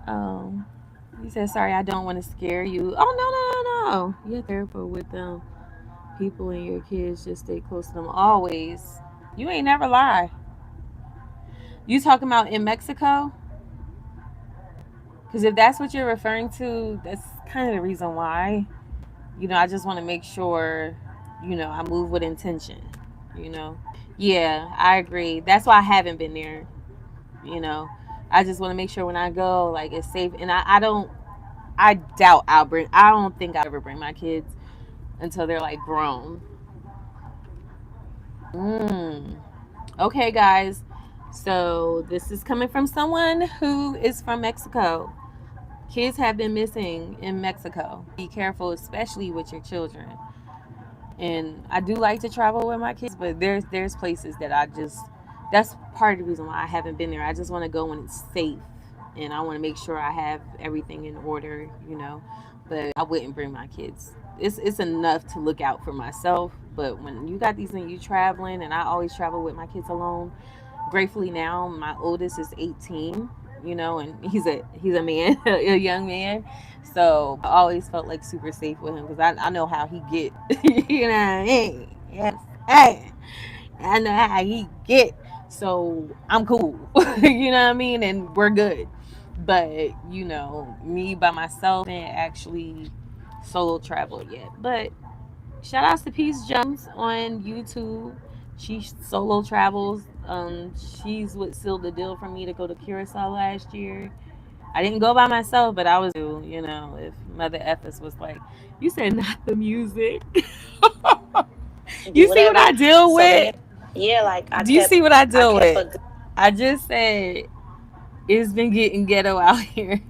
Um, you said sorry. I don't want to scare you. Oh no. You're careful with them people and your kids. Just stay close to them always. You ain't never lie. You talking about in Mexico? Because if that's what you're referring to, that's kind of the reason why. I just want to make sure, I move with intention, you know. Yeah, I agree. That's why I haven't been there, you know. I just want to make sure when I go, like, it's safe. And I doubt I don't think I'll ever bring my kids until they're like grown. Mm. Okay, guys. So this is coming from someone who is from Mexico. Kids have been missing in Mexico. Be careful, especially with your children. And I do like to travel with my kids, but there's places that that's part of the reason why I haven't been there. I just want to go when it's safe, and I want to make sure I have everything in order. But I wouldn't bring my kids. It's enough to look out for myself, but when you got these and you traveling, and I always travel with my kids alone. Gratefully now, my oldest is 18, and he's a man, a young man. So I always felt like super safe with him because I know how he get. You know what I mean? Yes. Hey, I know how he get. So I'm cool. You know what I mean? And we're good. But, me by myself and actually solo travel yet. But shout outs to Peace Jones on YouTube. She solo travels. She's what sealed the deal for me to go to Curacao last year. I didn't go by myself, but I was, if Mother Ethis was like, you said not the music. You see what I deal with? Yeah, like Do you see what I deal with? I just said it's been getting ghetto out here.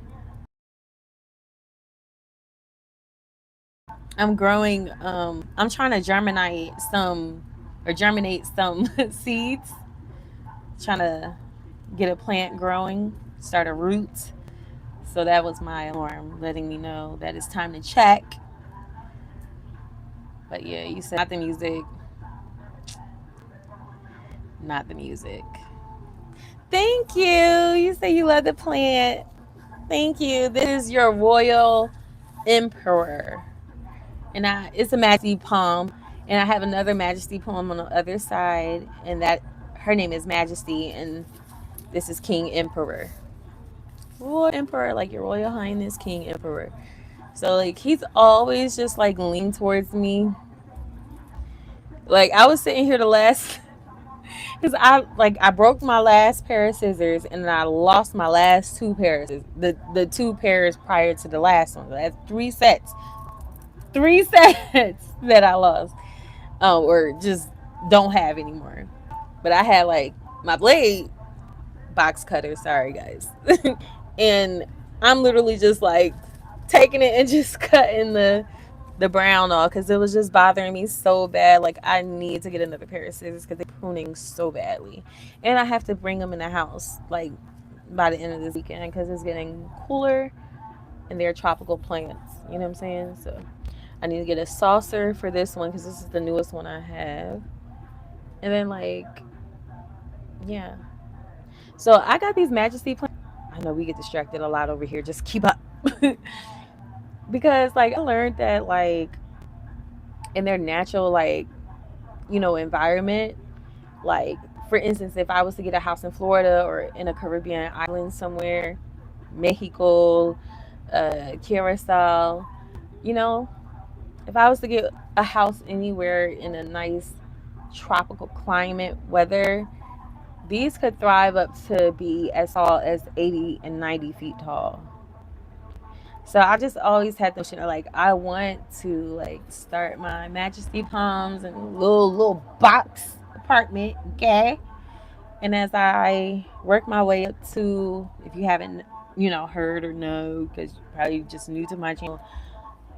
I'm growing. I'm trying to germinate some seeds. Trying to get a plant growing, start a root. So that was my alarm, letting me know that it's time to check. But yeah, you said not the music. Not the music. Thank you. You say you love the plant. Thank you. This is your royal emperor. And it's a majesty palm. And I have another majesty palm on the other side. And her name is Majesty. And this is King Emperor. Royal Emperor, like your Royal Highness, King Emperor. So like he's always just like leaning towards me. Like I was sitting here the last because I broke my last pair of scissors and then I lost my last two pairs. The two pairs prior to the last one. That's three sets. Three sets that I lost. Or just don't have anymore. But I had like my blade box cutter, sorry guys. And I'm literally just like taking it and just cutting the brown off because it was just bothering me so bad. Like I need to get another pair of scissors because they're pruning so badly, and I have to bring them in the house like by the end of this weekend because it's getting cooler and they're tropical plants. You know what I'm saying? So I need to get a saucer for this one because this is the newest one I have, and then like yeah. So I got these Majesty plants. I know we get distracted a lot over here. Just keep up. Because like I learned that like in their natural like environment, like for instance if I was to get a house in Florida or in a Caribbean island somewhere, Mexico, Curacao, you know if I was to get a house anywhere in a nice tropical climate weather, these could thrive up to be as tall as 80 and 90 feet tall. So I just always had the notion of like I want to like start my Majesty Palms and little box apartment, okay? And as I work my way up to, if you haven't heard or know, because you're probably just new to my channel,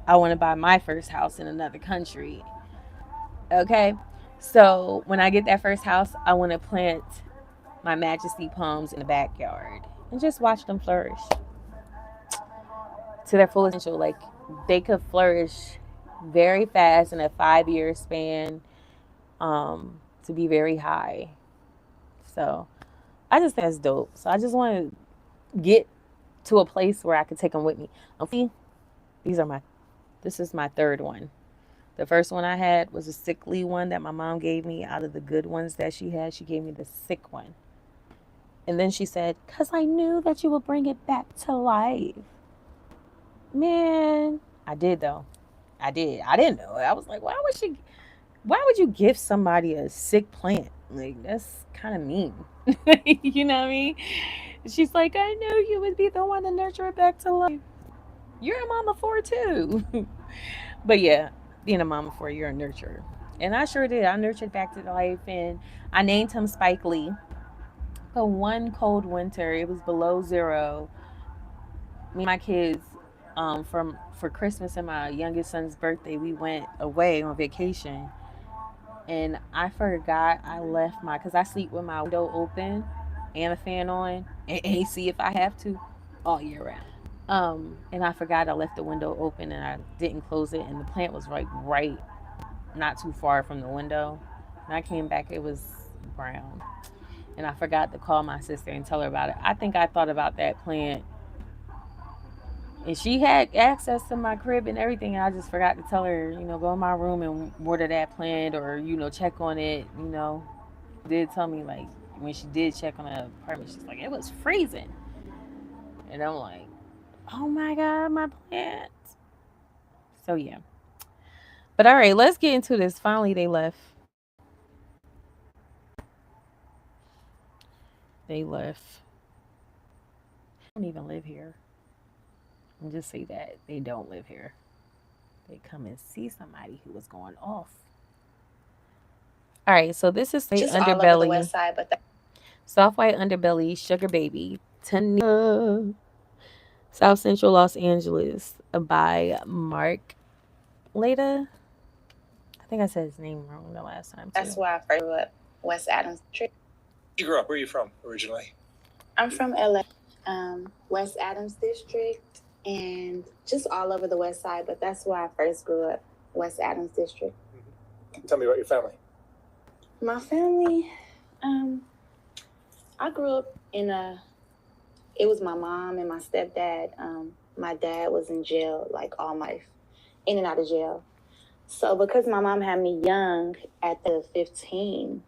I want to buy my first house in another country. Okay, so when I get that first house, I want to plant my Majesty Palms in the backyard and just watch them flourish to their full potential. Like they could flourish very fast in a 5-year span, to be very high. So I just think that's dope. So I just want to get to a place where I could take them with me. These are this is my third one. The first one I had was a sickly one that my mom gave me. Out of the good ones that she had, she gave me the sick one. And then she said, "'Cause I knew that you would bring it back to life." Man, I did though. I did. I didn't know. I was like, why would you give somebody a sick plant? Like that's kind of mean. You know what I mean? She's like, "I knew you would be the one to nurture it back to life. You're a mama for too." But yeah, being a mama for, you're a nurturer. And I sure did. I nurtured back to life and I named him Spike Lee. But one cold winter, it was below zero. Me and my kids, for Christmas and my youngest son's birthday, we went away on vacation, and I forgot I left because I sleep with my window open and a fan on and AC if I have to all year round. And I forgot I left the window open and I didn't close it, and the plant was like right not too far from the window. And I came back, it was brown, and I forgot to call my sister and tell her about it. I think I thought about that plant, and she had access to my crib and everything, and I just forgot to tell her, go in my room and water that plant or, check on it. Did tell me, like, when she did check on the apartment, she's like, it was freezing. And I'm like, oh my God, my plant. So, yeah. But all right, let's get into this. Finally, they left. They left. They don't even live here. And just say that they don't live here. They come and see somebody who was going off. All right, so this is just underbelly. All over the west side, but soft white underbelly, sugar baby, Tenea, South Central Los Angeles, by Mark Leda. I think I said his name wrong the last time too. That's why I first grew up, West Adams District. You grew up, where are you from originally? I'm from LA, West Adams District, and just all over the west side, but that's where I first grew up, West Adams District. Mm-hmm. Tell me about your family. My family, I grew up it was my mom and my stepdad. My dad was in jail, like all my life, in and out of jail. So because my mom had me young at the 15,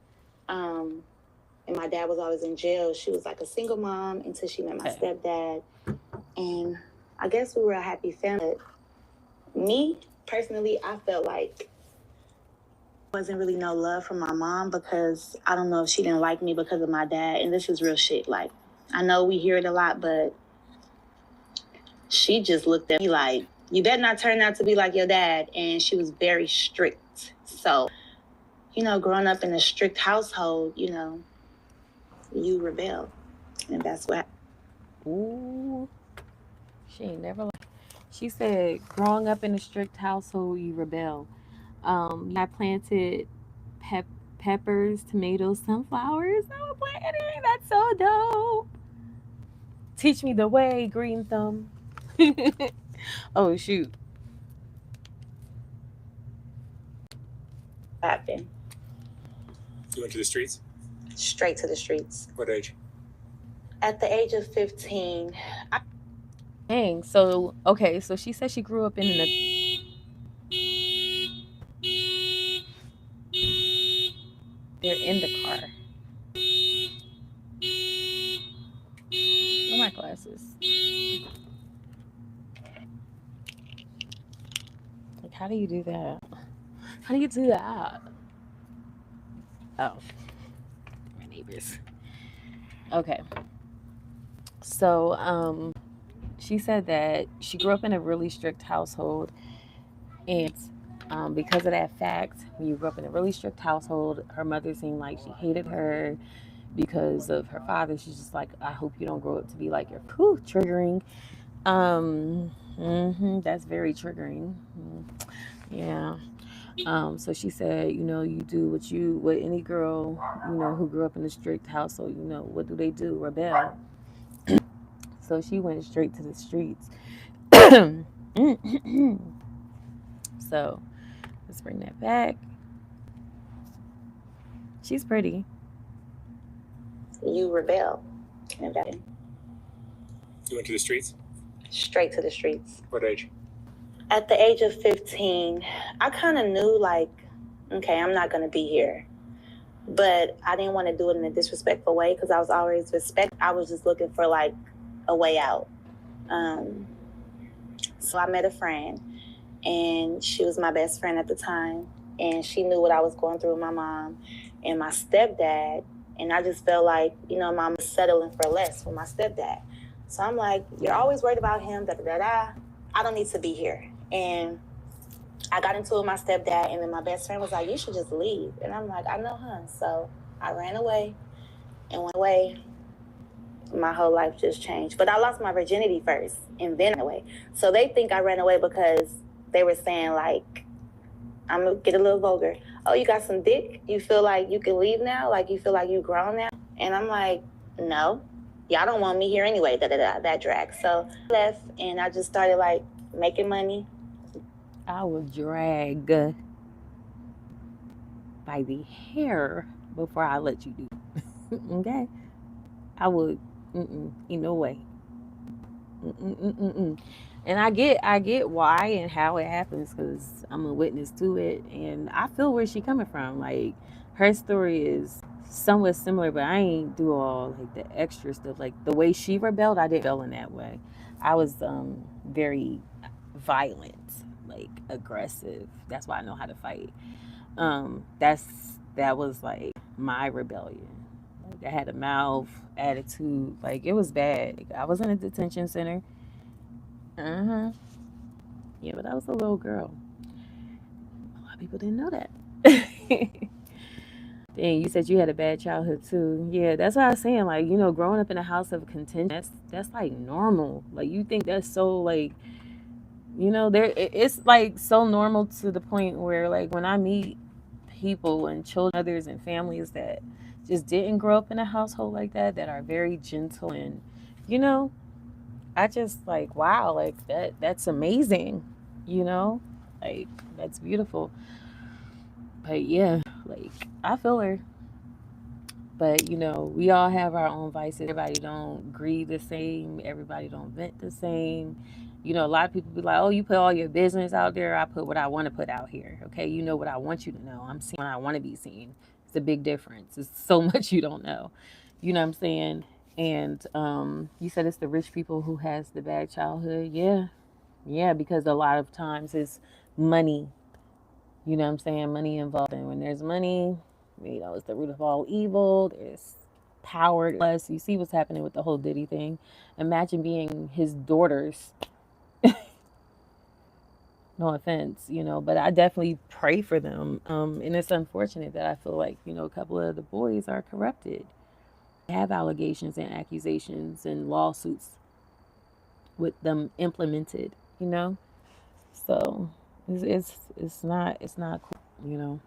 and my dad was always in jail, she was like a single mom until she met my stepdad. And I guess we were a happy family. Me, personally, I felt like wasn't really no love from my mom because I don't know if she didn't like me because of my dad. And this is real shit. Like, I know we hear it a lot, but she just looked at me like, you better not turn out to be like your dad. And she was very strict. So, growing up in a strict household, you rebel. And that's what happened. Ooh. She ain't never like. She said, growing up in a strict household, you rebel. I planted pep- peppers, tomatoes, sunflowers. I was planting. That's so dope. Teach me the way, green thumb. Oh, shoot. Happened. You went to the streets? Straight to the streets. What age? At the age of 15, Dang. So, okay. So she said she grew up in the. They're in the car. Where are my glasses? Like, how do you do that? How do you do that? Oh, my neighbors. Okay. So, she said that she grew up in a really strict household, and because of that fact, when you grew up in a really strict household, her mother seemed like she hated her because of her father. She's just like, I hope you don't grow up to be like your pooh, triggering. That's very triggering. Yeah. So she said, you do what any girl, who grew up in a strict household, what do they do? Rebel. So she went straight to the streets. So let's bring that back. She's pretty. you rebel. You went to the streets? Straight to the streets. What age? At the age of 15, I kind of knew, like, okay, I'm not going to be here. But I didn't want to do it in a disrespectful way because I was always I was just looking for, like, a way out. So I met a friend, and she was my best friend at the time. And she knew what I was going through with my mom and my stepdad. And I just felt like, mom was settling for less with my stepdad. So I'm like, you're always worried about him, da-da-da-da. I don't need to be here. And I got into it with my stepdad, and then my best friend was like, you should just leave. And I'm like, I know, huh? So I ran away and went away. My whole life just changed. But I lost my virginity first and then ran away. So they think I ran away because they were saying, like, I'm going to get a little vulgar. Oh, you got some dick? You feel like you can leave now? Like, you feel like you grown now? And I'm like, no. Y'all don't want me here anyway, that drag. So I left, and I just started, like, making money. I will drag by the hair before I let you do it. Okay? I would, in no way. And I get why and how it happens because I'm a witness to it, and I feel where she coming from. Like, her story is somewhat similar, but I ain't do all like the extra stuff. Like the way she rebelled, I didn't rebel in that way. I was very violent, like aggressive. That's why I know how to fight. That was like my rebellion. Like, I had a mouth, attitude. Like, it was bad. Like, I was in a detention center. Uh-huh. Yeah, but I was a little girl. A lot of people didn't know that. Dang, you said you had a bad childhood too. Yeah, that's what I was saying. Like, growing up in a house of contention, that's like normal. Like, you think that's so like, it's like so normal to the point where, like, when I meet people and children, others and families that just didn't grow up in a household like that are very gentle, and I just like, wow, like that's amazing, like that's beautiful. But yeah, like, I feel her. But we all have our own vices. Everybody don't grieve the same. Everybody don't vent the same. A lot of people be like, oh, you put all your business out there. I put what I want to put out here. Okay, you know what I want you to know. I'm seeing what I want to be seen. It's a big difference. It's so much you don't know. You know what I'm saying? And you said it's the rich people who has the bad childhood. Yeah, because a lot of times it's money. You know what I'm saying? Money involved. And when there's money, it's the root of all evil. There's power. Plus, you see what's happening with the whole Diddy thing. Imagine being his daughters. No offense, but I definitely pray for them. And it's unfortunate that I feel like, a couple of the boys are corrupted. They have allegations and accusations and lawsuits with them implemented. you know. So it's not cool, you know.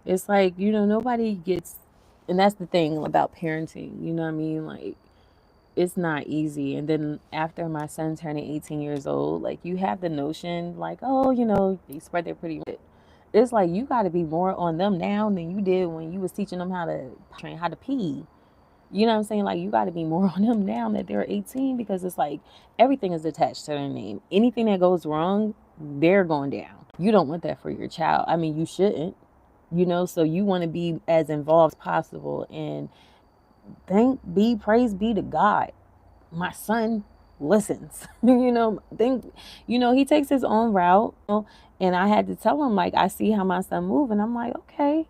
It's like, you know, nobody gets, and that's the thing about parenting, you know what I mean? Like, it's not easy. And then after my son turning 18 years old, like, you have the notion, like, oh, you know, they spread their pretty. It's like you got to be more on them now than you did when you was teaching them how to train, how to pee. You know what I'm saying? Like, you got to be more on them now that they're 18, because it's like everything is attached to their name. Anything that goes wrong, they're going down. You don't want that for your child. I mean, you shouldn't, you know, so you want to be as involved as possible. And praise be to God, my son listens. He takes his own route, and I had to tell him, like, I see how my son move, and I'm like, okay,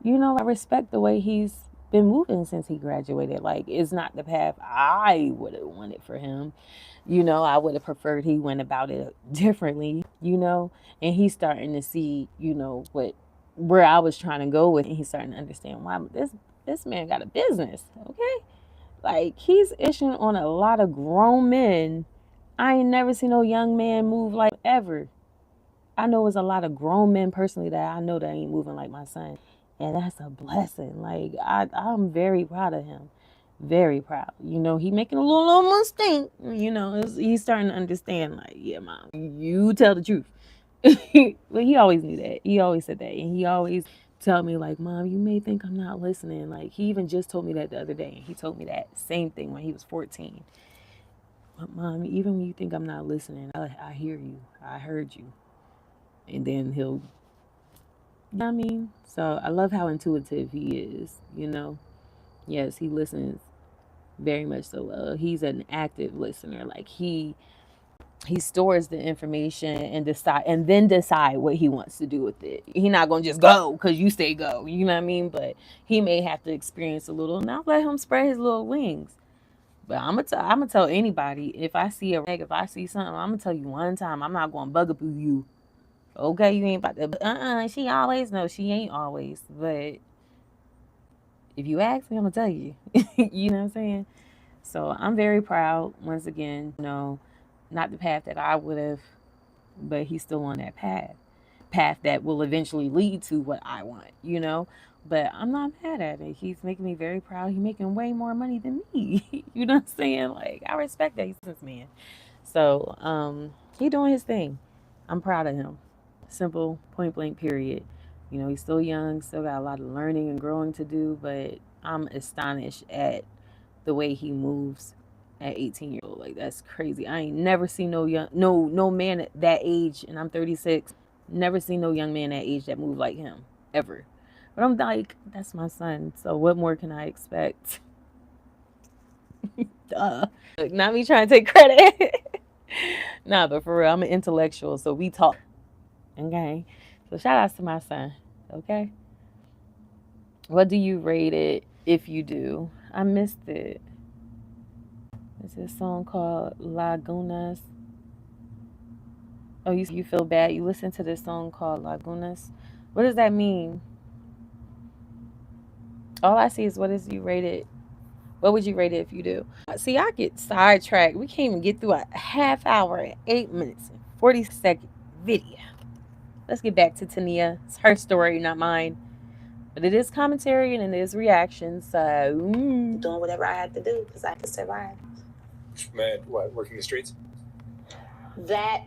I respect the way he's been moving since he graduated. Like, it's not the path I would have wanted for him. I would have preferred he went about it differently, and he's starting to see, where I was trying to go with it. And he's starting to understand why this man got a business, okay? Like, he's itching on a lot of grown men. I ain't never seen no young man move like ever. I know it's a lot of grown men personally that I know that ain't moving like my son. And that's a blessing. Like, I'm very proud of him. Very proud. He making a little mistake. He's starting to understand, like, yeah, mom, you tell the truth. But he always knew that. He always said that. And he always tell me, like, mom, you may think I'm not listening. Like, he even just told me that the other day. And he told me that same thing when he was 14. But, mom, even when you think I'm not listening, I hear you. I heard you. And then he'll, you know what I mean? So I love how intuitive he is, Yes, he listens very much so well. He's an active listener. Like, he stores the information and decide what he wants to do with it. He's not gonna just go because you say go, you know what I mean? But he may have to experience a little, and I'll let him spread his little wings. But I'm gonna tell anybody, if I see something, I'm gonna tell you one time. I'm not gonna bugaboo you. Okay, you ain't about to. She always knows. She ain't always, but if you ask me, I'm gonna tell you. You know what I'm saying? So I'm very proud. Once again, not the path that I would have, but he's still on that path that will eventually lead to what I want. But I'm not mad at it. He's making me very proud. He's making way more money than me. You know what I'm saying? Like, I respect that. He's a businessman. So he doing his thing. I'm proud of him. Simple, point blank, period. He's still young, still got a lot of learning and growing to do, but I'm astonished at the way he moves at 18 years old. Like, that's crazy. I ain't never seen no man at that age, and I'm 36. Never seen no young man that age that moved like him, ever. But I'm like, that's my son, so what more can I expect? Duh. Look, not me trying to take credit. Nah, but for real, I'm an intellectual, so we talk. Okay? So shout outs to my son, okay? What do you rate it if you do? I missed it. It's a song called Lagunas. Oh, you feel bad? You listen to this song called Lagunas? What does that mean? All I see is what would you rate it if you do? See, I get sidetracked. We can't even get through a half hour and 8 minutes and 40-second video. Let's get back to Tenea. It's her story, not mine. But it is commentary and it is reaction, so... Doing whatever I had to do because I had to survive. Man, what, working the streets? That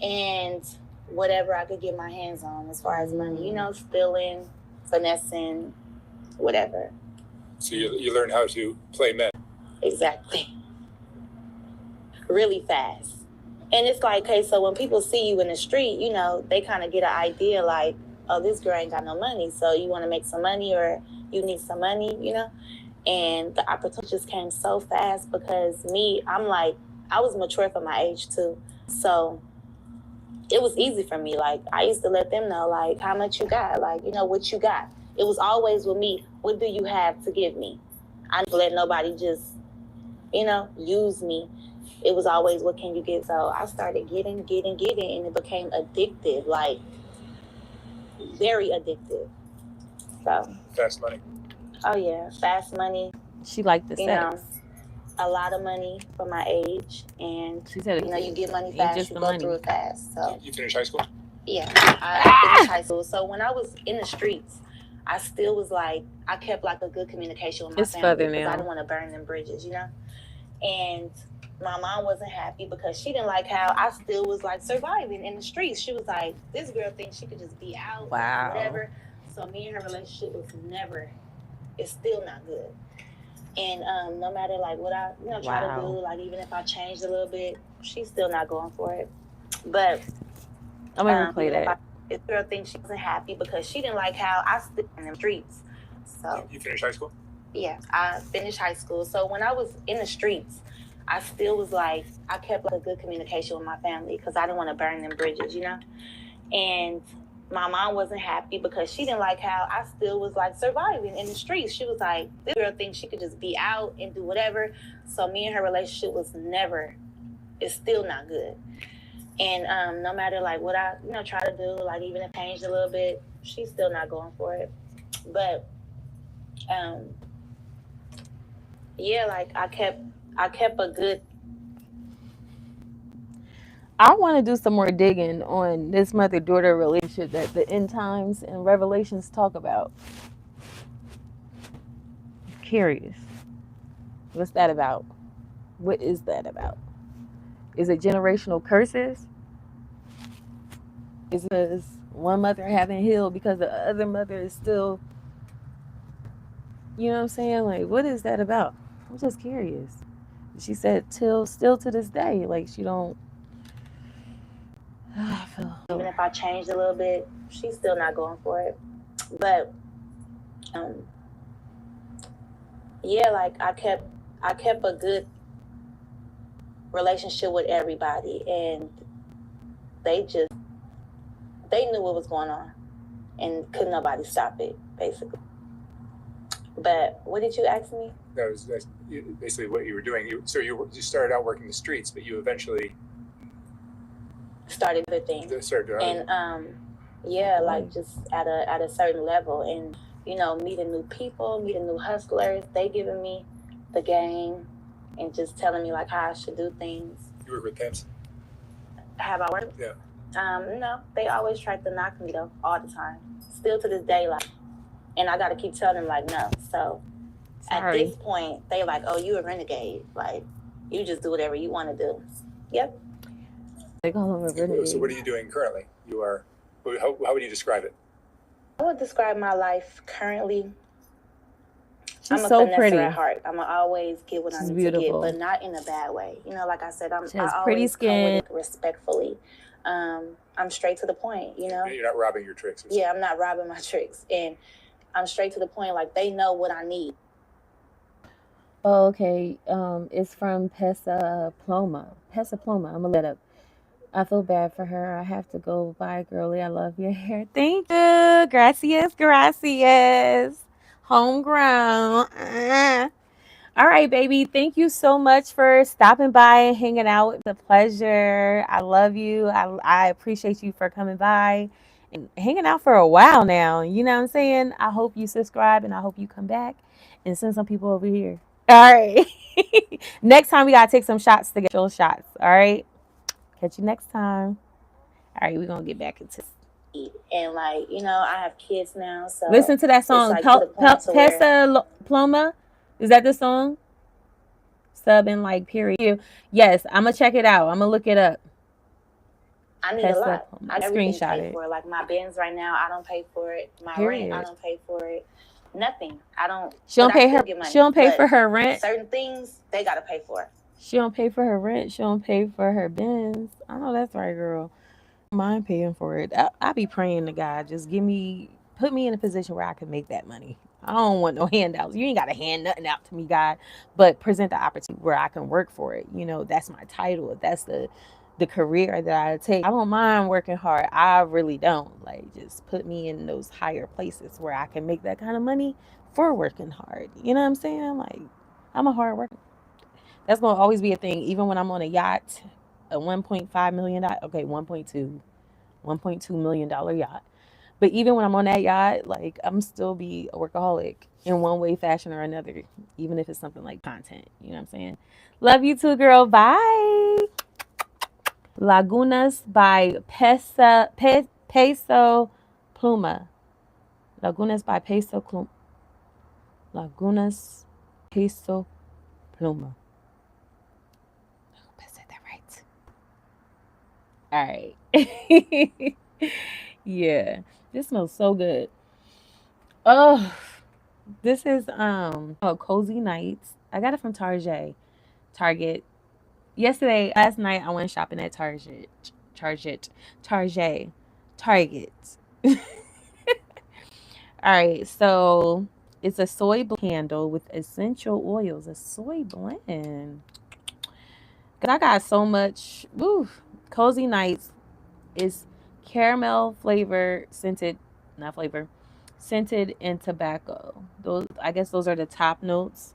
and whatever I could get my hands on as far as money. Stealing, finessing, whatever. So you learn how to play men. Exactly. Really fast. And it's like, okay, so when people see you in the street, they kind of get an idea like, oh, this girl ain't got no money, so you want to make some money or you need some money, And the opportunity just came so fast because I'm like, I was mature for my age too. So it was easy for me. Like, I used to let them know, like, how much you got, like, what you got. It was always with me, what do you have to give me? I didn't let nobody just, use me. It was always, what can you get? So I started getting, and it became addictive, like, very addictive. So fast money. Oh yeah, fast money. She liked the sex. a lot of money for my age, and She said, you get money ain't fast, just you the go money. through it fast. So You finished high school? yeah, I finished high school. So when I was in the streets, I still was like, I kept like a good communication with my It's family further because I now. didn't want to burn them bridges, And my mom wasn't happy because she didn't like how I still was like surviving in the streets. She was like, this girl thinks she could just be out, Wow. whatever. So me and her relationship was it's still not good. And no matter like what I try to do, like even if I changed a little bit, she's still not going for it. But I'm gonna play that. This girl thinks she wasn't happy because she didn't like how I stood in the streets. So You finished high school? yeah, I finished high school. So when I was in the streets, I still was like, I kept like a good communication with my family because I didn't want to burn them bridges, And my mom wasn't happy because she didn't like how I still was like surviving in the streets. She was like, this girl thinks she could just be out and do whatever. So me and her relationship was it's still not good. And no matter like what I try to do, like even if I changed a little bit, she's still not going for it. But yeah, like I kept a good. I want to do some more digging on this mother-daughter relationship that the end times and revelations talk about. Curious. What's that about? What is that about? Is it generational curses? Is it one mother having healed because the other mother is still, you know what I'm saying? Like, what is that about? I'm just curious. She said, still to this day, like she don't. Even if I changed a little bit, she's still not going for it. But yeah, like I kept a good relationship with everybody, and they knew what was going on, and could nobody stop it, basically. But what did you ask me? That was basically what you were doing. You started out working the streets, but you eventually started other things. And yeah, like just at a certain level, and meeting new people, meeting new hustlers. They giving me the game and just telling me like how I should do things. You work with pimps? Have I worked? Yeah. No, they always try to knock me though, all the time. Still to this day, like, and I gotta keep telling them like no. So at this point, they like, oh, you a renegade. Like, you just do whatever you want to do. Yep. They call him a renegade. So what are you doing currently? How would you describe it? I would describe my life currently. She's I'm a so finesser pretty at heart. I'm going to always get what I need to get, but not in a bad way. Like I said, I always come with it respectfully. I'm straight to the point, You're not robbing your tricks. Yeah, I'm not robbing my tricks. And I'm straight to the point, like they know what I need. Oh, okay. It's from Pesa Ploma. I'm gonna let up. I feel bad for her. I have to go. Bye, girly. I love your hair. Thank you. Gracias. Homegrown. All right, baby. Thank you so much for stopping by and hanging out. It's a pleasure. I love you. I appreciate you for coming by and hanging out for a while now. You know what I'm saying? I hope you subscribe and I hope you come back and send some people over here. All right. Next time we gotta take some shots together. Shots. All right. Catch you next time. All right, we're gonna get back into it. And like, I have kids now, so listen to that song. Like Pesa Ploma. Is that the song? Sub and like period. Yes, I'm gonna check it out. I'm gonna look it up. I need a lot. I screenshot it. For like my bins right now, I don't pay for it. My rent, I don't pay for it. Nothing. I don't. She don't pay her. She don't pay for her rent. Certain things they gotta pay for. She don't pay for her rent. She don't pay for her bins. I know that's right, girl. I don't mind paying for it. I be praying to God, just put me in a position where I can make that money. I don't want no handouts. You ain't got to hand nothing out to me, God, but present the opportunity where I can work for it. That's my title. That's the career that I take. I don't mind working hard. I really don't. Like, just put me in those higher places where I can make that kind of money for working hard. You know what I'm saying? Like, I'm a hard worker. That's going to always be a thing. Even when I'm on a yacht, a $1.5 million, okay, $1.2 million yacht. But even when I'm on that yacht, like I'm still be a workaholic in one way, fashion, or another, even if it's something like content. You know what I'm saying? Love you too, girl. Bye. Lagunas by Peso Pluma. Lagunas by Peso Pluma. Lagunas Peso Pluma. I hope I said that right. All right. Yeah. This smells so good. Oh, this is Cozy Nights. I got it from Target. Last night I went shopping at Target. All right, so it's a soy candle with essential oils. A soy blend. Cause I got so much. Woo, Cozy Nights is caramel flavor scented, not flavor, scented and tobacco. Those, I guess, those are the top notes.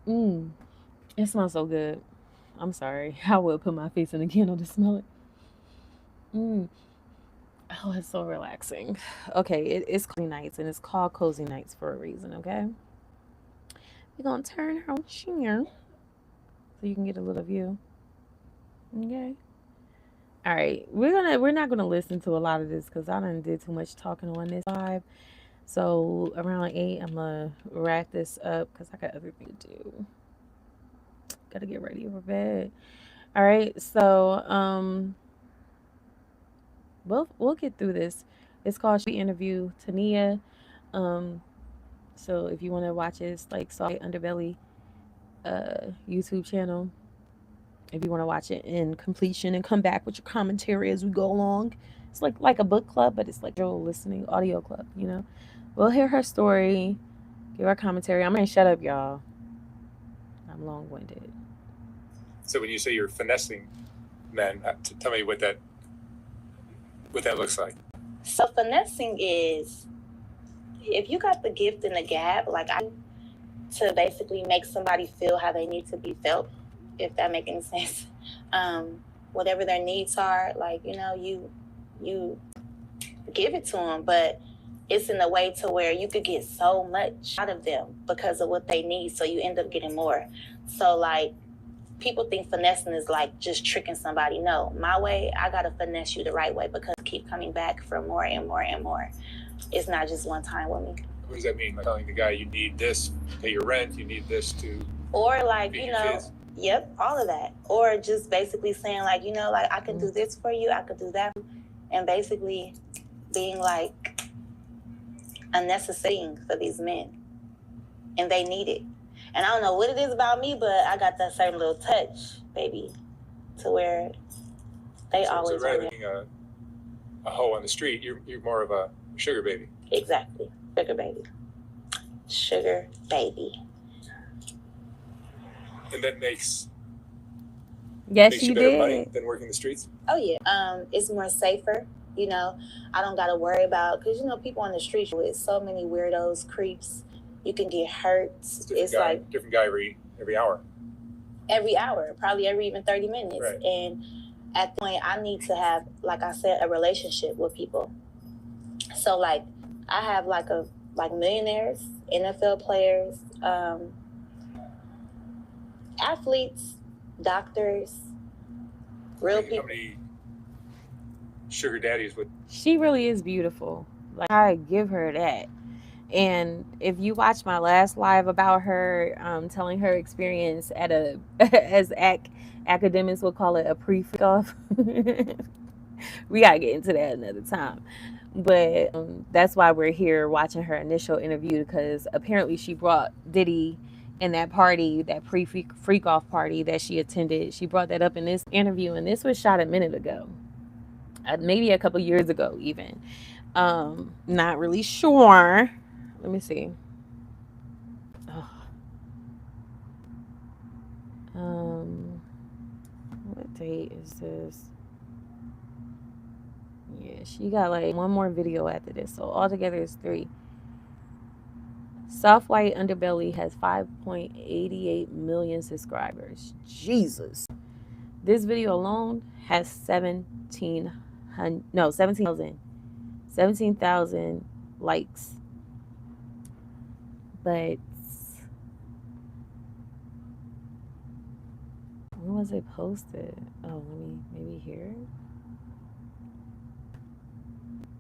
It smells so good. I'm sorry. I will put my face in the candle to smell it. Oh, it's so relaxing. Okay, it's Cozy Nights, and it's called Cozy Nights for a reason, okay? We're going to turn her on here so you can get a little view. Okay. All right. We're not gonna listen to a lot of this because I done did too much talking on this live. So around 8, I'm gonna wrap this up because I got other things to do. Gotta get ready for bed. All right. So we'll get through this. It's called She Interview Tenea. So if you want to watch it, it's like Soft Underbelly YouTube channel. If you want to watch it in completion and come back with your commentary as we go along. It's like a book club, but it's like a listening audio club, you know. We'll hear her story, give our commentary. I'm gonna shut up, y'all. I'm long-winded. So when you say you're finessing men, tell me what that looks like. So finessing is if you got the gift and the gab, like I, to basically make somebody feel how they need to be felt, if that makes any sense. Whatever their needs are, like, you know, you give it to them, but it's in a way to where you could get so much out of them because of what they need, so you end up getting more. So like, people think finessing is like just tricking somebody. No, my way, I gotta finesse you the right way because I keep coming back for more and more and more. It's not just one time with me. What does that mean? Like telling the guy you need this to pay your rent, you need this to, or like, feed you your know, kids? Yep, all of that. Or just basically saying like, you know, like I can do this for you, I could do that, and basically being like unnecessary for these men, and they need it. And I don't know what it is about me, but I got that certain little touch, baby, to where they always. So rather than being a hoe on the street, you're more of a sugar baby. Exactly, sugar baby, sugar baby. And that makes Yes, you you better did. money than working the streets. Oh yeah, it's more safer. You know, I don't gotta worry about, because you know, people on the street with so many weirdos, creeps. You can get hurt. It's like different guy every hour. Every hour, probably every even 30 minutes. Right. And at the point, I need to have, like I said, a relationship with people. So like, I have like millionaires, NFL players, athletes, doctors, real people. How many sugar daddies would? She really is beautiful. Like, I give her that. And if you watch my last live about her, telling her experience at a, as academics would call it, a pre-freakoff, we gotta get into that another time. But that's why we're here watching her initial interview, because apparently she brought Diddy in that party, that pre-freakoff party that she attended. She brought that up in this interview, and this was shot a minute ago, maybe a couple years ago even. Not really sure. Let me see. What date is this? Yeah, she got like one more video after this, so altogether it's 3. Soft White Underbelly has 5.88 million subscribers. Jesus. This video alone has 1,700 no, 17,000 likes. But when was it posted? Oh, let me maybe here.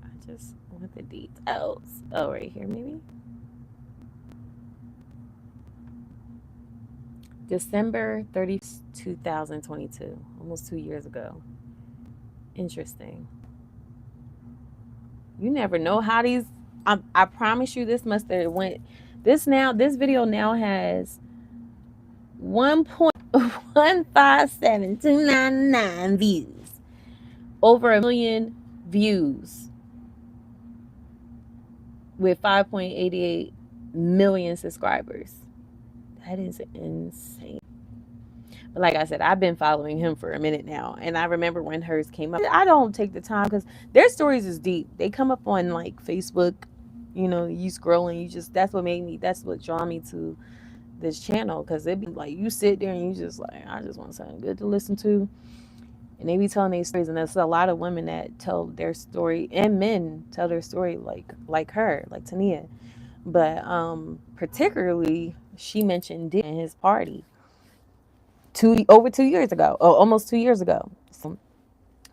I just want the details. Oh, right here maybe. December 30th, 2022, almost 2 years ago. Interesting. You never know how these. I promise you, this must have went. This video now has 1.157299 views, over 1 million views, with 5.88 million subscribers. That is insane. But like I said, I've been following him for a minute now, and I remember when hers came up. I don't take the time because their stories is deep. They come up on like Facebook, you scrolling, that's what draw me to this channel, because it be like you sit there and you just like, I just want something good to listen to. And they be telling their stories, and there's a lot of women that tell their story, and men tell their story like her, like Tanea. But particularly, she mentioned Diddy and his party over 2 years ago, or almost 2 years ago. So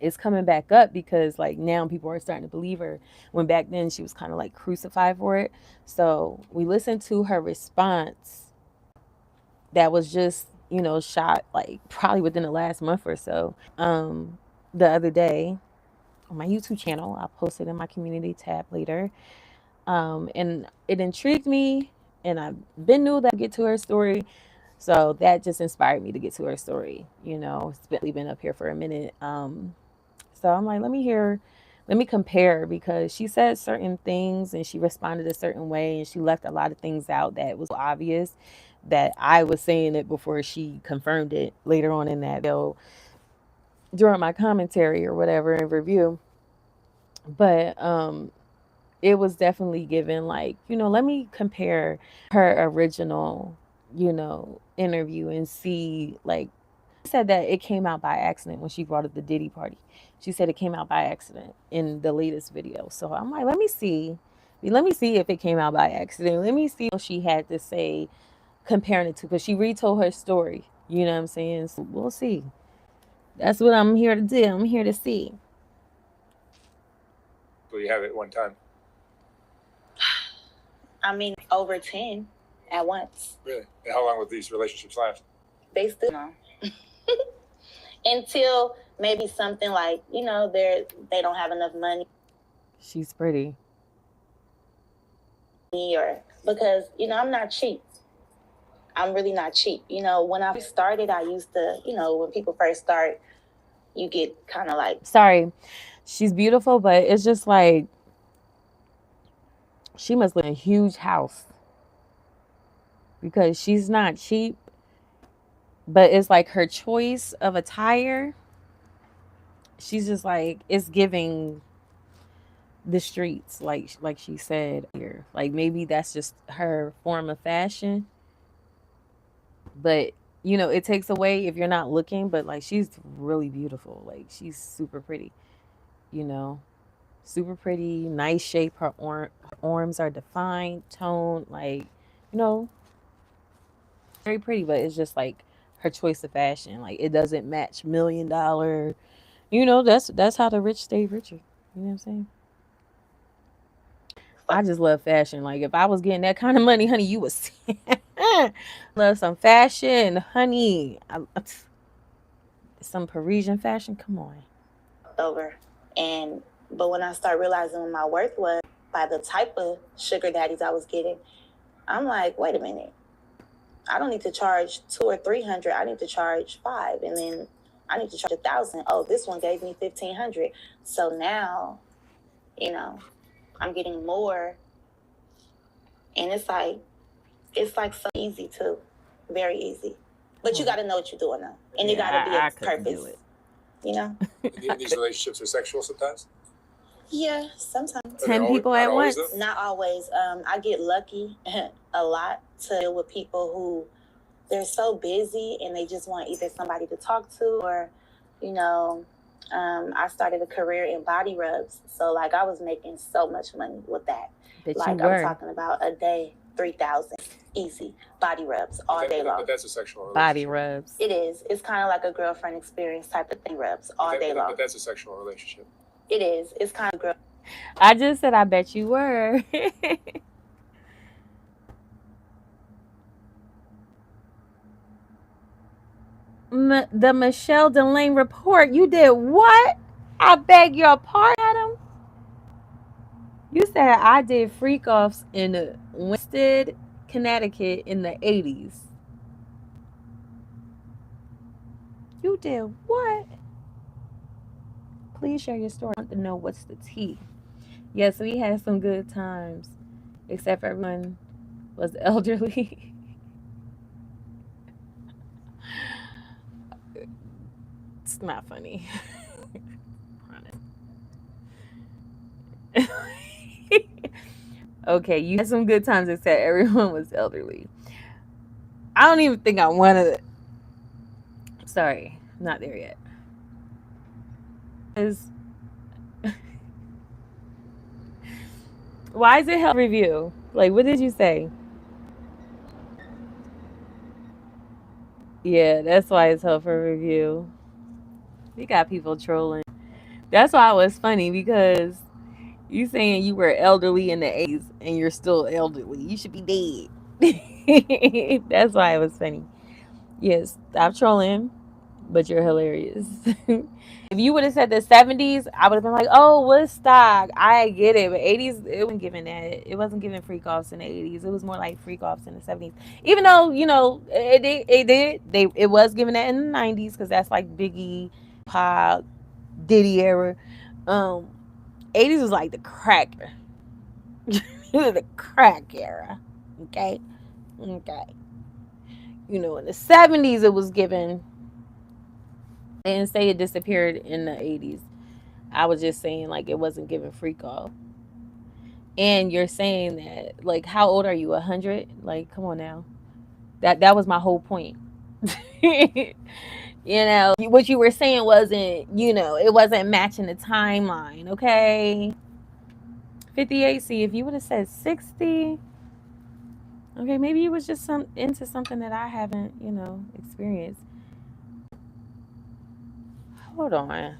it's coming back up because like now people are starting to believe her, when back then she was kind of like crucified for it. So we listened to her response that was just shot like probably within the last month or so, the other day on my YouTube channel. I'll post it in my community tab later. And it intrigued me, and I've been new that I get to her story. So that just inspired me to get to her story. It's been up here for a minute. So I'm like, let me compare, because she said certain things and she responded a certain way, and she left a lot of things out that was obvious, that I was saying it before she confirmed it later on in that video during my commentary or whatever in review. But it was definitely given like, let me compare her original, interview and see, like, said that it came out by accident when she brought up the Diddy party. She said it came out by accident in the latest video. So I'm like, let me see if it came out by accident. Let me see what she had to say comparing it to, because she retold her story. You know what I'm saying? So we'll see. That's what I'm here to do. I'm here to see. So you have it one time? I mean, over 10 at once. Really? And how long will these relationships last? They still know. Until maybe something like, they don't have enough money. She's pretty. Or because, I'm not cheap. I'm really not cheap. When I started, I used to, when people first start, you get kind of like... Sorry, she's beautiful, but it's just like, she must live in a huge house, because she's not cheap. But it's like her choice of attire, she's just like, it's giving the streets, like she said here. Like, maybe that's just her form of fashion, but it takes away if you're not looking. But like, she's really beautiful. Like, she's super pretty, super pretty, nice shape. Her arms are defined, toned, like, very pretty. But it's just like her choice of fashion, like, it doesn't match $1 million. That's how the rich stay richer. You know what I'm saying? I just love fashion. Like, if I was getting that kind of money, honey, you would see. Love some fashion, honey. Some Parisian fashion. Come on. Over. But when I start realizing what my worth was by the type of sugar daddies I was getting, I'm like, wait a minute. I don't need to charge $200 or $300. I need to charge $500, and then I need to charge $1,000. Oh, this one gave me $1,500. So now, I'm getting more, and it's like so easy too, very easy. But you got to know what you're doing now, and you got to be a purpose. These relationships are sexual sometimes. Yeah, sometimes. 10 people at once. Not always. I get lucky a lot to deal with people who they're so busy and they just want either somebody to talk to, or I started a career in body rubs. So like I was making so much money with that. Bet Like you I'm were. talking about a day, 3,000 easy body rubs all day long. But that's a sexual Body relationship. rubs. It is. It's kind of like a girlfriend experience type of thing. Rubs all day long. But that's a sexual relationship. It is. It's kind of girl. I just said I bet you were. The Michelle Delane report. You did what? I beg your pardon, Adam. You said I did Freakoffs in Winston, Connecticut in the 80s. You did what? Please share your story. I want to know what's the tea. Yes, we had some good times, except for everyone was elderly. It's not funny. Okay, you had some good times, except everyone was elderly. I don't even think I wanted it. Sorry, not there yet. Why is it health review? Like, what did you say? Yeah, that's why it's health for review. We got people trolling. That's why it was funny, because you saying you were elderly in the 80s and you're still elderly. You should be dead. That's why it was funny. Yes, stop trolling, but you're hilarious. If you would have said the 70s, I would have been like, oh, Woodstock. I get it. But 80s, it wasn't giving that. It wasn't giving freak offs in the 80s. It was more like freak offs in the 70s. Even though, it was giving that in the 90s, because that's like Biggie, Pop, Diddy era. 80s was like the crack. The crack era. Okay? Okay. In the 70s, it was given. I didn't say it disappeared in the 80s. I was just saying, like, it wasn't giving freak off. And you're saying that, like, how old are you? 100? Like, come on now. That was my whole point. What you were saying wasn't, it wasn't matching the timeline, okay? 58. See, if you would have said 60, okay, maybe you was just into something that I haven't, experienced. Hold on.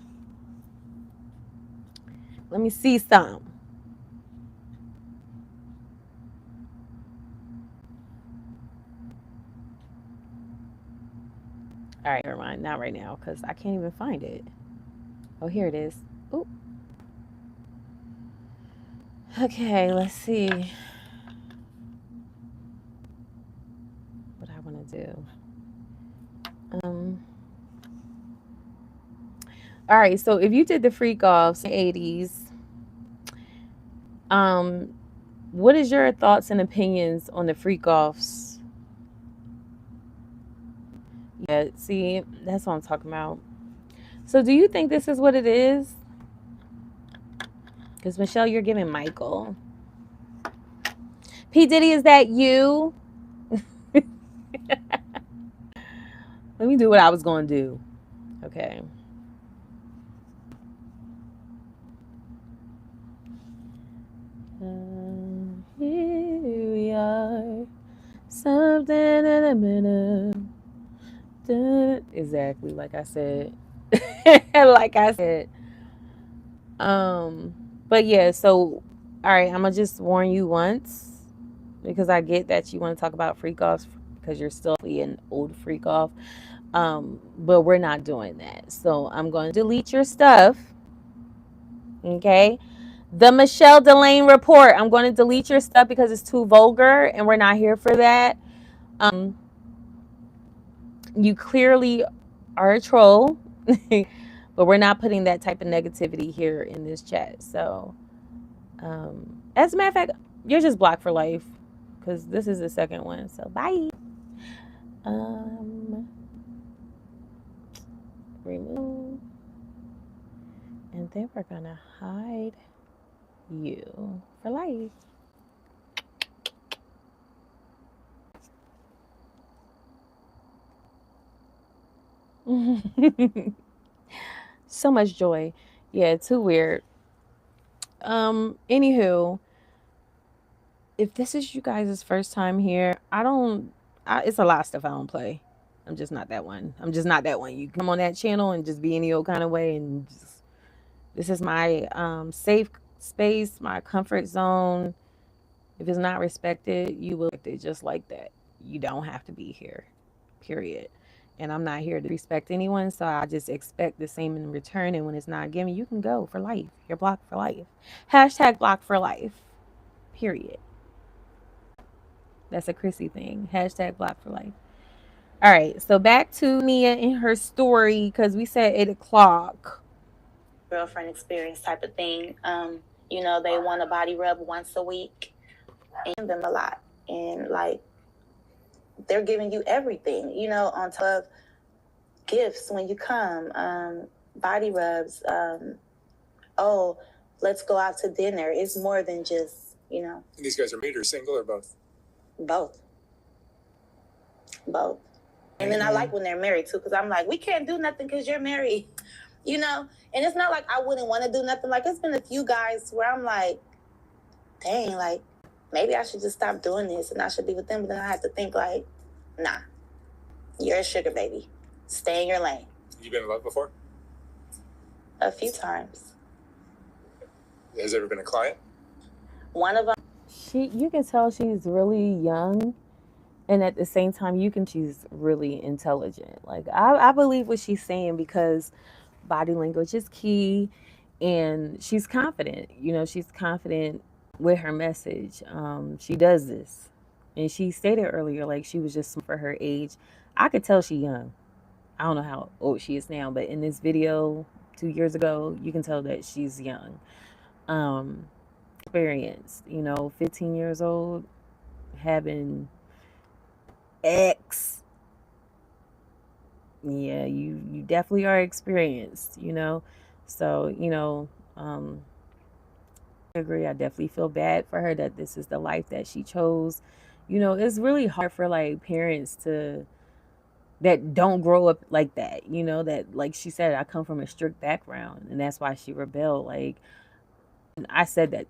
Let me see some. All right, never mind. Not right now, because I can't even find it. Oh, here it is. Ooh. Okay, let's see what I want to do. All right, so if you did the freak offs in the 80s, what is your thoughts and opinions on the freak offs? Yeah, see, that's what I'm talking about. So do you think this is what it is? Because Michelle, you're giving Michael. P. Diddy, is that you? Let me do what I was going to do. Okay. Here we are. Something in a minute. Exactly, like I said. Like I said. But yeah, so all right, I'm gonna just warn you once, because I get that you want to talk about freak offs because you're still an old freak off. But we're not doing that. So I'm going to delete your stuff. Okay. The Michelle Delane report. I'm going to delete your stuff because it's too vulgar and we're not here for that. You clearly are a troll, but we're not putting that type of negativity here in this chat. So, as a matter of fact, you're just blocked for life because this is the second one. So, bye. Remove. And then we're going to hide you for life. So much joy. Yeah, too weird. Anywho, if this is you guys' first time here, it's a lot of stuff I don't play. I'm just not that one. I'm just not that one. You come on that channel and just be any old kind of way, and just, this is my safe space, my comfort zone. If it's not respected, you will respect it just like that. You don't have to be here, period. And I'm not here to respect anyone, so I just expect the same in return. And when it's not given, you can go for life. You're blocked for life. Hashtag blocked for life, period. That's a Chrissy thing. Hashtag blocked for life. All right, so back to Nia and her story, because we said 8 o'clock. Girlfriend experience type of thing. You know, they want a body rub once a week and them a lot. And like, they're giving you everything, you know, on top of gifts when you come, body rubs, oh, let's go out to dinner. It's more than just, you know. And these guys are married or single or both? Both. And then I like when they're married too, because I'm like, we can't do nothing because you're married, you know? And it's not like I wouldn't want to do nothing. Like, it's been a few guys where I'm like, dang, like, maybe I should just stop doing this and I should be with them. But then I have to think like, nah, you're a sugar baby. Stay in your lane. You been in love before? A few times. Has there ever been a client? One of them. You can tell she's really young, and at the same time she's really intelligent. Like, I believe what she's saying, because body language is key, and she's confident. You know, she's confident with her message. She does this, and she stated earlier, like, she was just for her age. I could tell she's young. I don't know how old she is now, but in this video 2 years ago, you can tell that she's young. Experienced, you know, 15 years old, having ex. Yeah, you definitely are experienced, you know. So, you know, I agree. I definitely feel bad for her that this is the life that she chose. You know, it's really hard for like parents that don't grow up like that, you know, that, like she said, I come from a strict background, and that's why she rebelled. Like, I said that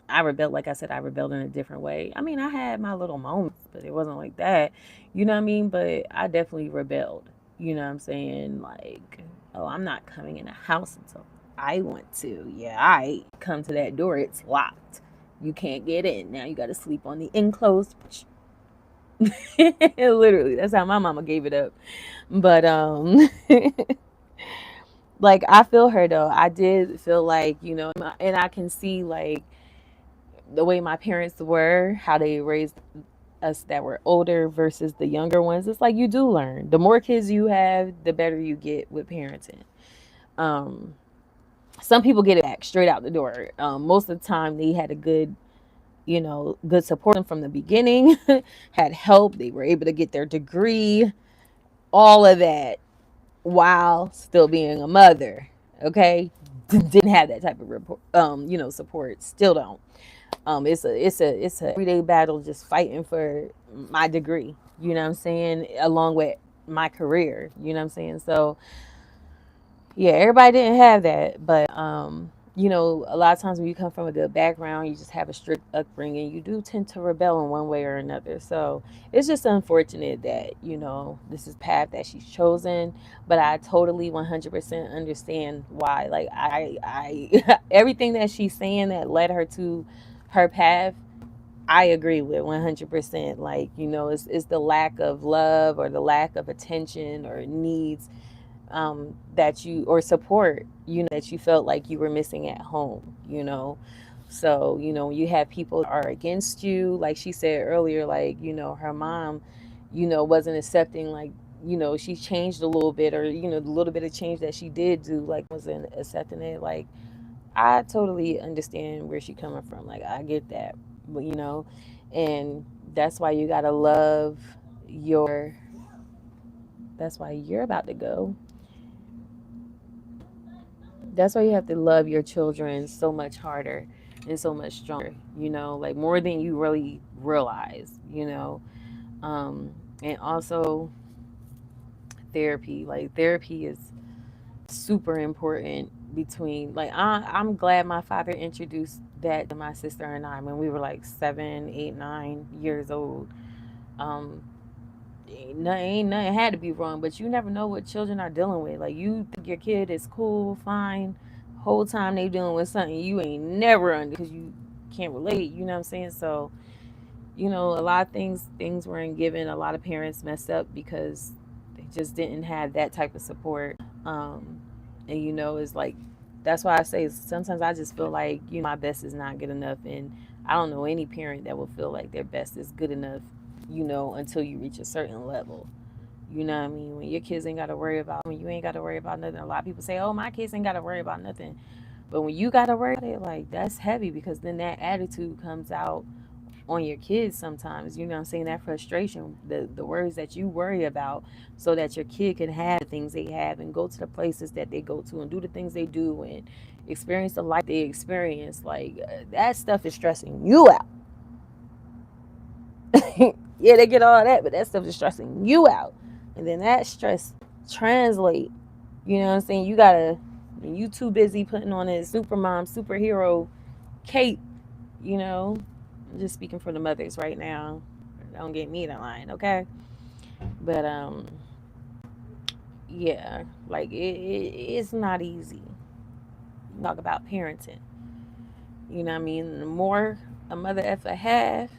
I rebelled, like I said, I rebelled in a different way. I mean, I had my little moments, but it wasn't like that. You know what I mean? But I definitely rebelled. You know what I'm saying? Like, oh, I'm not coming in a house until I want to. Yeah, I come to that door, it's locked. You can't get in. Now you got to sleep on the enclosed. Literally, that's how my mama gave it up. But like, I feel her though. I did feel like, you know, and I can see like the way my parents were, how they raised us that were older versus the younger ones. It's like, you do learn. The more kids you have, the better you get with parenting. Some people get it back straight out the door. Most of the time they had a good, you know, good support from the beginning, had help, they were able to get their degree, all of that, while still being a mother. Okay, didn't have that type of report, you know, support. Still don't. It's a everyday battle, just fighting for my degree. You know what I'm saying? Along with my career. You know what I'm saying? So yeah, everybody didn't have that, but you know, a lot of times when you come from a good background, you just have a strict upbringing, you do tend to rebel in one way or another. So it's just unfortunate that, you know, this is the path that she's chosen, but I totally 100% understand why. Like, I everything that she's saying that led her to her path, I agree with 100%. Like, you know, it's the lack of love or the lack of attention or needs, that you, or support, you know, that you felt like you were missing at home, you know. So, you know, you have people that are against you, like she said earlier, like, you know, her mom, you know, wasn't accepting, like, you know, she changed a little bit, or, you know, the little bit of change that she did do, like, wasn't accepting it. Like, I totally understand where she coming from. Like, I get that, but, you know, and that's why you gotta love your, that's why you're about to go. That's why you have to love your children so much harder and so much stronger, you know, like more than you really realize, you know. And also therapy, like therapy is super important between like I'm glad my father introduced that to my sister and I when we were like 7, 8, 9 years old. Um, ain't nothing had to be wrong, but you never know what children are dealing with. Like you think your kid is cool, fine, whole time they dealing with something you ain't never under because you can't relate. You know what I'm saying? So a lot of things weren't given. A lot of parents messed up because they just didn't have that type of support. And it's like that's why I say sometimes I just feel like my best is not good enough, and I don't know any parent that will feel like their best is good enough, until you reach a certain level. You know what I mean? When your kids ain't got to worry about, when you ain't got to worry about nothing. A lot of people say, "Oh, my kids ain't got to worry about nothing," but when you got to worry about it, like that's heavy because then that attitude comes out on your kids sometimes. You know what I'm saying? That frustration, the words that you worry about so that your kid can have the things they have and go to the places that they go to and do the things they do and experience the life they experience. Like that stuff is stressing you out. Yeah, they get all that, but that stuff is stressing you out. And then that stress translate. You know what I'm saying? You gotta, when you too busy putting on a supermom, superhero cape, you know. I'm just speaking for the mothers right now. Don't get me in line, okay? But yeah, like it's not easy. Talk about parenting. You know what I mean? The more a mother ever had,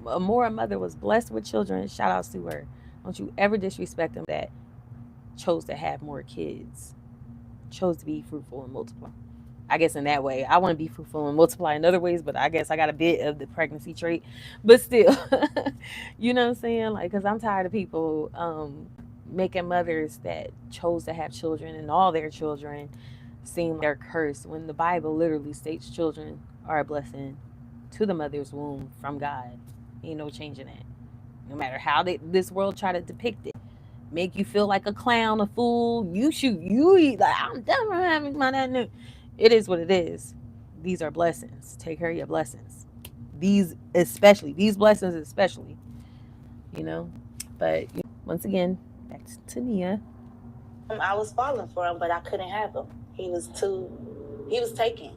a more a mother was blessed with children. Shout outs to her. Don't you ever disrespect them that chose to have more kids, chose to be fruitful and multiply. I guess in that way, I want to be fruitful and multiply in other ways, but I guess I got a bit of the pregnancy trait. But still, you know what I'm saying? Like, because I'm tired of people making mothers that chose to have children and all their children seem like they're cursed when the Bible literally states children are a blessing to the mother's womb from God. Ain't no changing that. No matter how this world try to depict it, make you feel like a clown, a fool. You eat like I'm done with having my that. It is what it is. These are blessings. Take care of your blessings. These blessings especially, you know. But once again, back to Tenea. I was falling for him, but I couldn't have him. He was taken.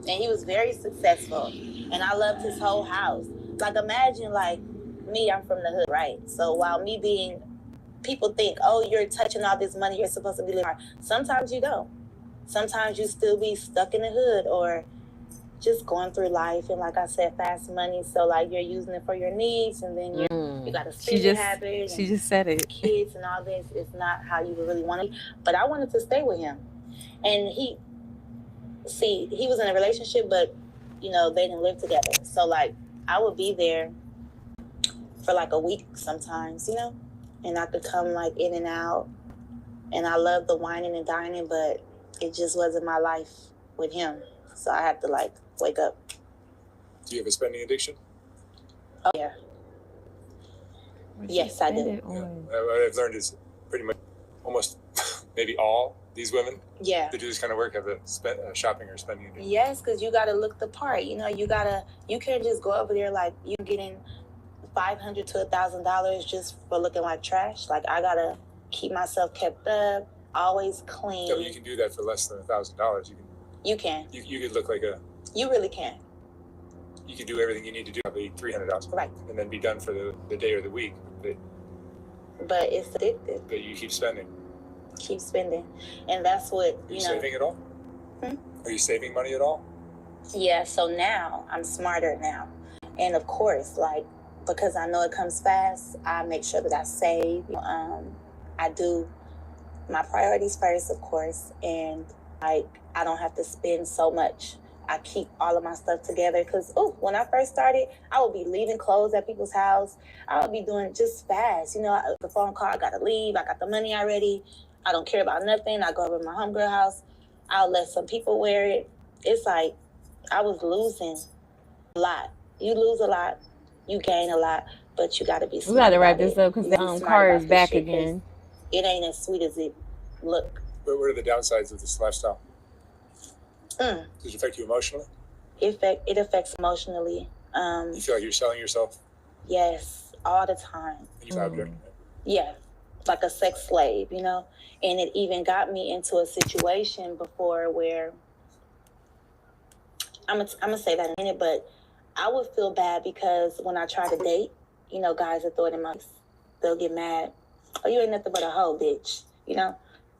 And he was very successful. And I loved his whole house. Like, imagine, like, me, I'm from the hood, right? So while me being, people think, oh, you're touching all this money, you're supposed to be living hard. Sometimes you don't. Sometimes you still be stuck in the hood or just going through life. And like I said, fast money. So, like, you're using it for your needs, and then you got a spending habit. She just said it. Kids and all this is not how you really want to be. But I wanted to stay with him. And he was in a relationship, but, they didn't live together. So, like, I would be there for, like, a week sometimes, and I could come, like, in and out. And I love the whining and dining, but it just wasn't my life with him. So I had to, like, wake up. Do you have a spending addiction? Oh, yeah. Yes, I do. Yeah. What I've learned is pretty much almost maybe all these women that do this kind of work have a shopping or spending addiction. Yes, because you got to look the part. You can't just go over there like you getting $500 to $1,000 just for looking like trash. Like, I got to keep myself kept up, always clean. No, you can do that for less than $1,000. You can. You could look like a... You really can. You can do everything you need to do, probably $300. Right. And then be done for the day or the week. But it's addictive. But you keep spending. Keep spending. And that's what, Are you saving at all? Are you saving money at all? Yeah, so now I'm smarter now. And of course, like, because I know it comes fast, I make sure that I save. I do my priorities first, of course, and like I don't have to spend so much. I keep all of my stuff together because, when I first started, I would be leaving clothes at people's house. I would be doing just fast. The phone call, I got to leave. I got the money already. I don't care about nothing. I go over to my homegirl house. I'll let some people wear it. It's like I was losing a lot. You lose a lot, you gain a lot, but you got to be smart. We got to wrap this up because the car is back again. It ain't as sweet as it look. But what are the downsides of this lifestyle? Does it affect you emotionally? It affects emotionally. You feel like you're selling yourself? Yes, all the time. Object? Yeah, like a sex slave, you know? And it even got me into a situation before where I'm gonna say that in a minute, but I would feel bad because when I try to date, you know, guys that throw it in my face, they'll get mad. Oh, you ain't nothing but a hoe, bitch. You know?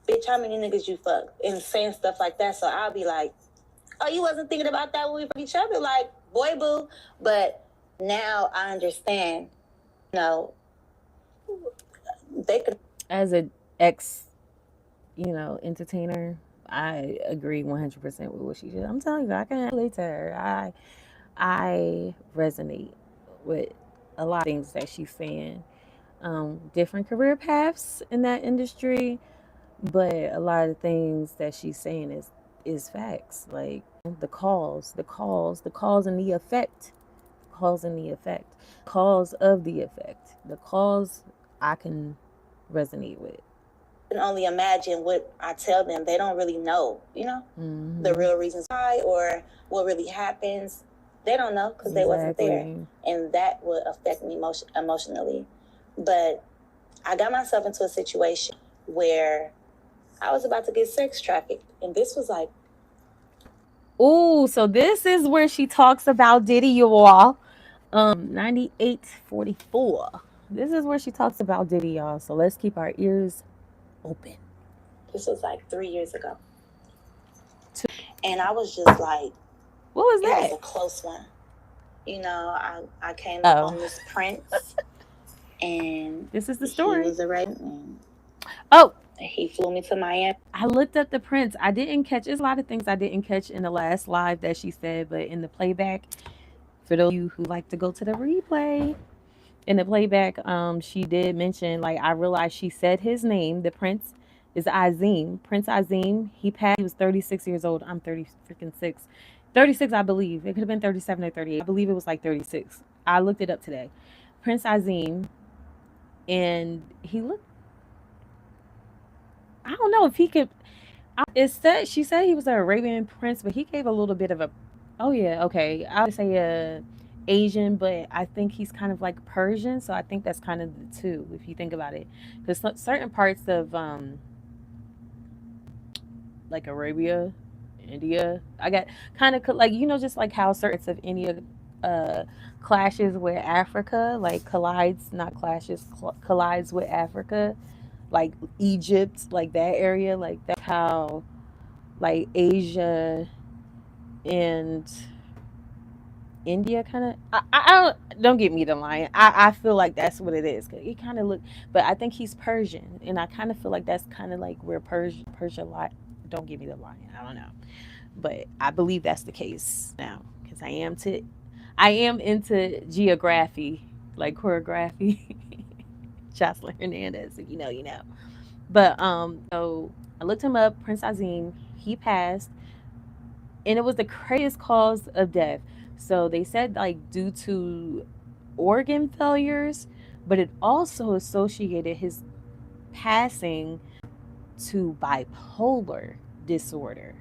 Bitch, how many niggas you fuck? And saying stuff like that. So I'll be like, oh, you wasn't thinking about that when we fuck each other? Like, boy, boo. But now I understand, you know, they could. As an ex, entertainer, I agree 100% with what she did. I'm telling you, I can relate to her. I resonate with a lot of things that she's saying. Different career paths in that industry, but a lot of things that she's saying is facts. Like the cause and the effect, cause of the effect, the cause I can resonate with. Can only imagine what I tell them. They don't really know, you know, the real reasons why or what really happens. They don't know because they wasn't there, and that would affect me emotionally. But I got myself into a situation where I was about to get sex trafficked, and this was like, ooh, so this is where she talks about Diddy, you all. 9844. This is where she talks about Diddy, y'all. So let's keep our ears open. This was like 3 years ago. And I was just like, what was that? It was a close one. You know, I came up on this prince, and this is the story. He was a and he flew me to Miami. I looked up the prince. I didn't catch. There's a lot of things I didn't catch in the last live that she said, but in the playback, for those of you who like to go to the replay, in the playback, she did mention, like, I realized she said his name. The prince is Azim. Prince Azim. He passed. He was 36 years old. I'm 36. 36, I believe. It could have been 37 or 38. I believe it was like 36. I looked it up today. Prince Azim, and he looked. I don't know if he could. She said he was an Arabian prince, but he gave a little bit of a. Oh yeah, okay. I would say Asian, but I think he's kind of like Persian, so I think that's kind of the two if you think about it, because certain parts of like Arabia, India, I got kind of like, just like how certain of India clashes with Africa, like collides with Africa, like Egypt, like that area, like that's how like Asia and India kind of. I don't get me to lying. I feel like that's what it is. Cause he kind of look, but I think he's Persian, and I kind of feel like that's kind of like where Persia lie. Don't get me to lying. I don't know, but I believe that's the case now because I am into geography, like choreography. Jocelyn Hernandez, you know. But so I looked him up. Prince Azim, he passed, and it was the craziest cause of death. So they said like due to organ failures, but it also associated his passing to bipolar disorder.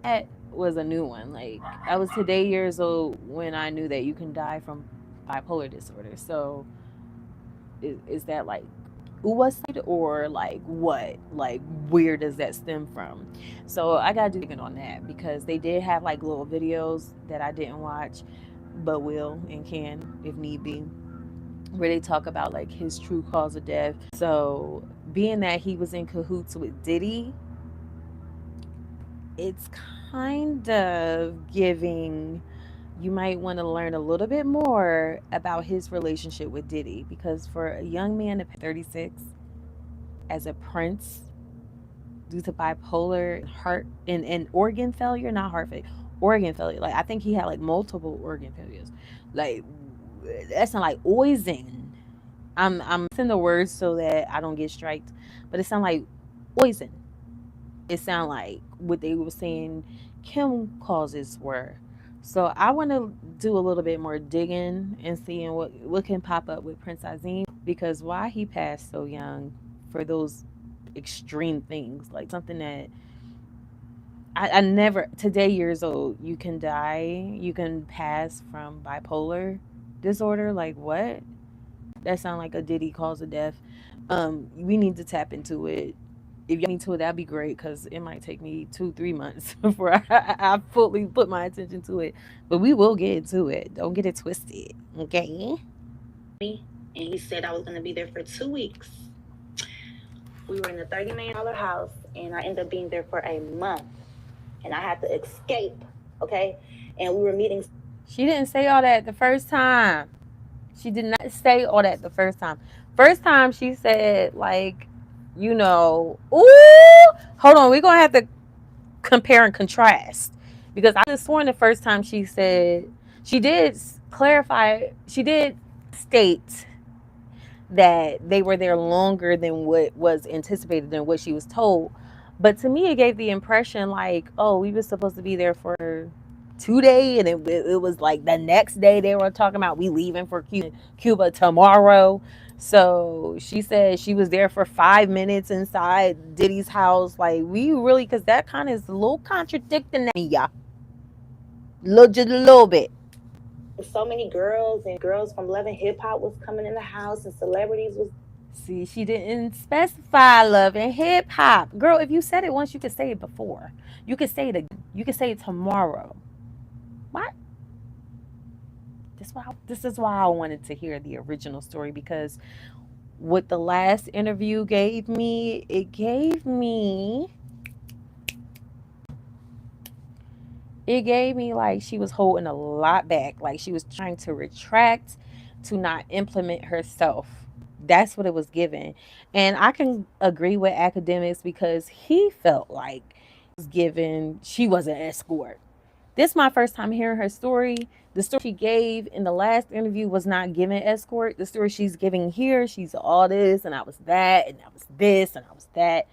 That was a new one. Like, I was today years old when I knew that you can die from bipolar disorder. So is that like suicide or like what? Like, where does that stem from? So I gotta do digging on that because they did have like little videos that I didn't watch, but will and can if need be, where they talk about like his true cause of death. So being that he was in cahoots with Diddy, it's kind of giving you might want to learn a little bit more about his relationship with Diddy, because for a young man at 36 as a prince due to bipolar heart and organ failure, not heart failure, organ failure. Like, I think he had like multiple organ failures. Like, that's not like poison. I'm saying the words so that I don't get striked, but it sounds like poison. It sounds like what they were saying Kim causes were. So I want to do a little bit more digging and seeing what can pop up with Prince Azim, because why he passed so young for those extreme things, like something that I never, today years old, you can die, you can pass from bipolar disorder. Like, what? That sounds like a Diddy cause of death. We need to tap into it. If y'all into it, that'd be great because it might take me 2-3 months before I fully put my attention to it. But we will get into it. Don't get it twisted, okay? And he said I was going to be there for 2 weeks. We were in a $30 million house, and I ended up being there for a month. And I had to escape, okay? And we were meeting. She didn't say all that the first time. She did not say all that the first time. First time she said, like, you know, ooh, hold on, we're going to have to compare and contrast. Because I just sworn the first time she said, she did clarify, she did state that they were there longer than what was anticipated and what she was told. But to me, it gave the impression like, oh, we were supposed to be there for 2 days, and it was like the next day they were talking about we leaving for Cuba tomorrow. So she said she was there for 5 minutes inside Diddy's house. Like, we really, because that kind of is a little contradicting that, yeah, just a little bit. So many girls and girls from Love and Hip Hop was coming in the house, and celebrities was. See, she didn't specify Love and Hip Hop. Girl, if you said it once, you could say it before. You could say it again. You could say it tomorrow. What? This is why I wanted to hear the original story, because what the last interview gave me, it gave me like she was holding a lot back. Like she was trying to retract, to not implement herself. That's what it was given. And I can agree with academics because he felt like was given she was an escort. This is my first time hearing her story. The story she gave in the last interview was not giving escort. The story she's giving here, she's all this, and I was that, and I was this, and I was that.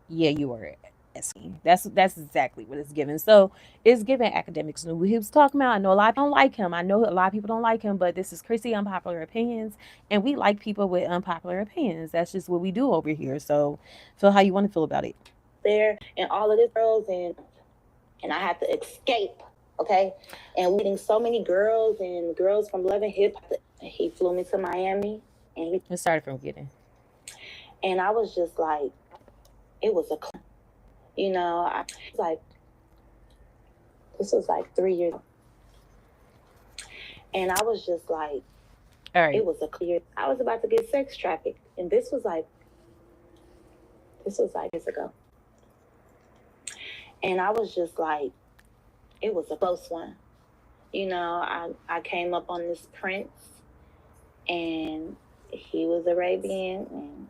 Yeah, you were escort. That's exactly what it's given. So it's giving academics knew what he was talking about. I know a lot of people don't like him. I know a lot of people don't like him, but this is Chrissy Unpopular Opinions, and we like people with unpopular opinions. That's just what we do over here. So feel how you want to feel about it. There and all of this girls and I had to escape. Okay, and meeting so many girls and girls from Love and Hip Hop. He flew me to Miami, and It started from getting. And I was just like, it was a, you know, I was like, this was like 3 years, and I was just like, all right, it was a clear. I was about to get sex trafficked, and this was like years ago, and I was just like. It was a close one. You know, I came up on this prince, and he was Arabian, and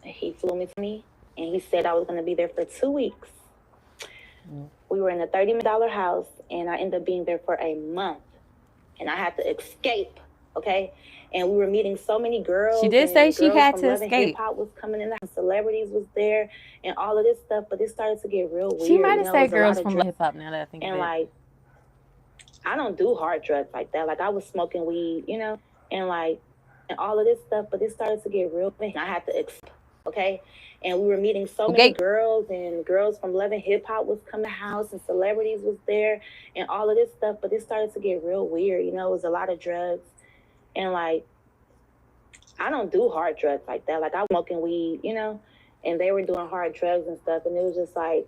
he flew me to me, and he said I was going to be there for 2 weeks. Mm. We were in a $30 million house, and I ended up being there for a month, and I had to escape, okay? And we were meeting so many girls. She did say she had to escape. Hip Hop was coming in, the celebrities was there, and all of this stuff. But it started to get real weird. She might have said girls from hip hop. Now that I think of it. And like, I don't do hard drugs like that. Like I was smoking weed, you know, and like, and all of this stuff. But it started to get real. And I had to escape, okay? And we were meeting so many girls, and girls from Love and Hip Hop was coming to the house, and celebrities was there, and all of this stuff. But it started to get real weird. You know, it was a lot of drugs. And like, I don't do hard drugs like that. Like I was smoking weed, you know, and they were doing hard drugs and stuff. And it was just like,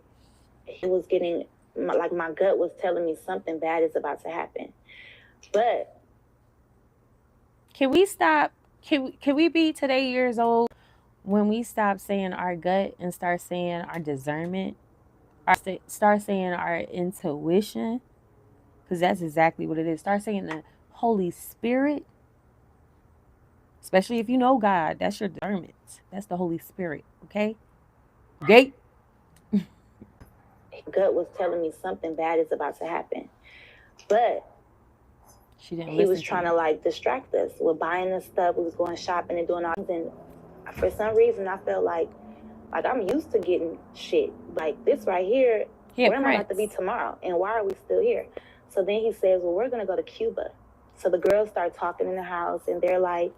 it was getting, like my gut was telling me something bad is about to happen. But can we stop? Can we be today years old when we stop saying our gut and start saying our discernment? Or start saying our intuition? Because that's exactly what it is. Start saying the Holy Spirit. Especially if you know God, that's your discernment. That's the Holy Spirit, okay? Okay? Gut was telling me something bad is about to happen. But he was trying to like distract us with buying the stuff. We was going shopping and doing all this. And for some reason, I felt like I'm used to getting shit. Like this right here, where am I about to be tomorrow? And why are we still here? So then he says, well, we're going to go to Cuba. So the girls start talking in the house, and they're like,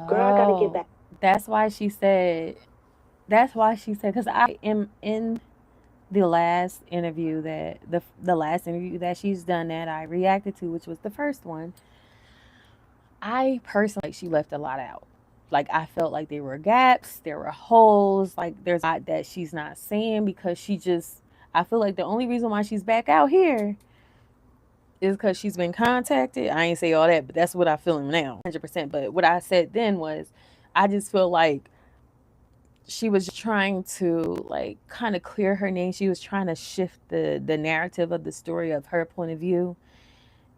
girl, I gotta get back. That's why she said, because I am in the last interview that, the last interview that she's done that I reacted to, which was the first one. I personally, she left a lot out. like I felt like there were gaps, there were holes, like there's a lot that she's not saying because I feel like the only reason why she's back out here is because she's been contacted. I ain't say all that, but that's what I feel now, 100%. But what I said then was, I just feel like she was trying to like kind of clear her name. She was trying to shift the narrative of the story of her point of view.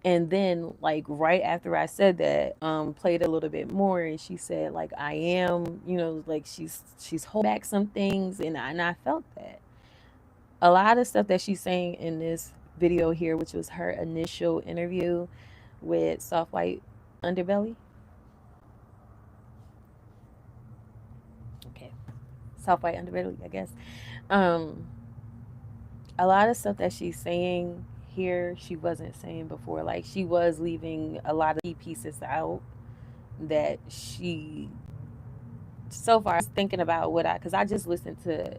And then like right after I said that, played a little bit more, and she said like I am, like she's holding back some things, and I felt that a lot of stuff that she's saying in this video here, which was her initial interview with Soft White Underbelly. Okay. Soft White Underbelly, I guess. A lot of stuff that she's saying here, she wasn't saying before. Like she was leaving a lot of key pieces out that she, so far, I was thinking about because I just listened to,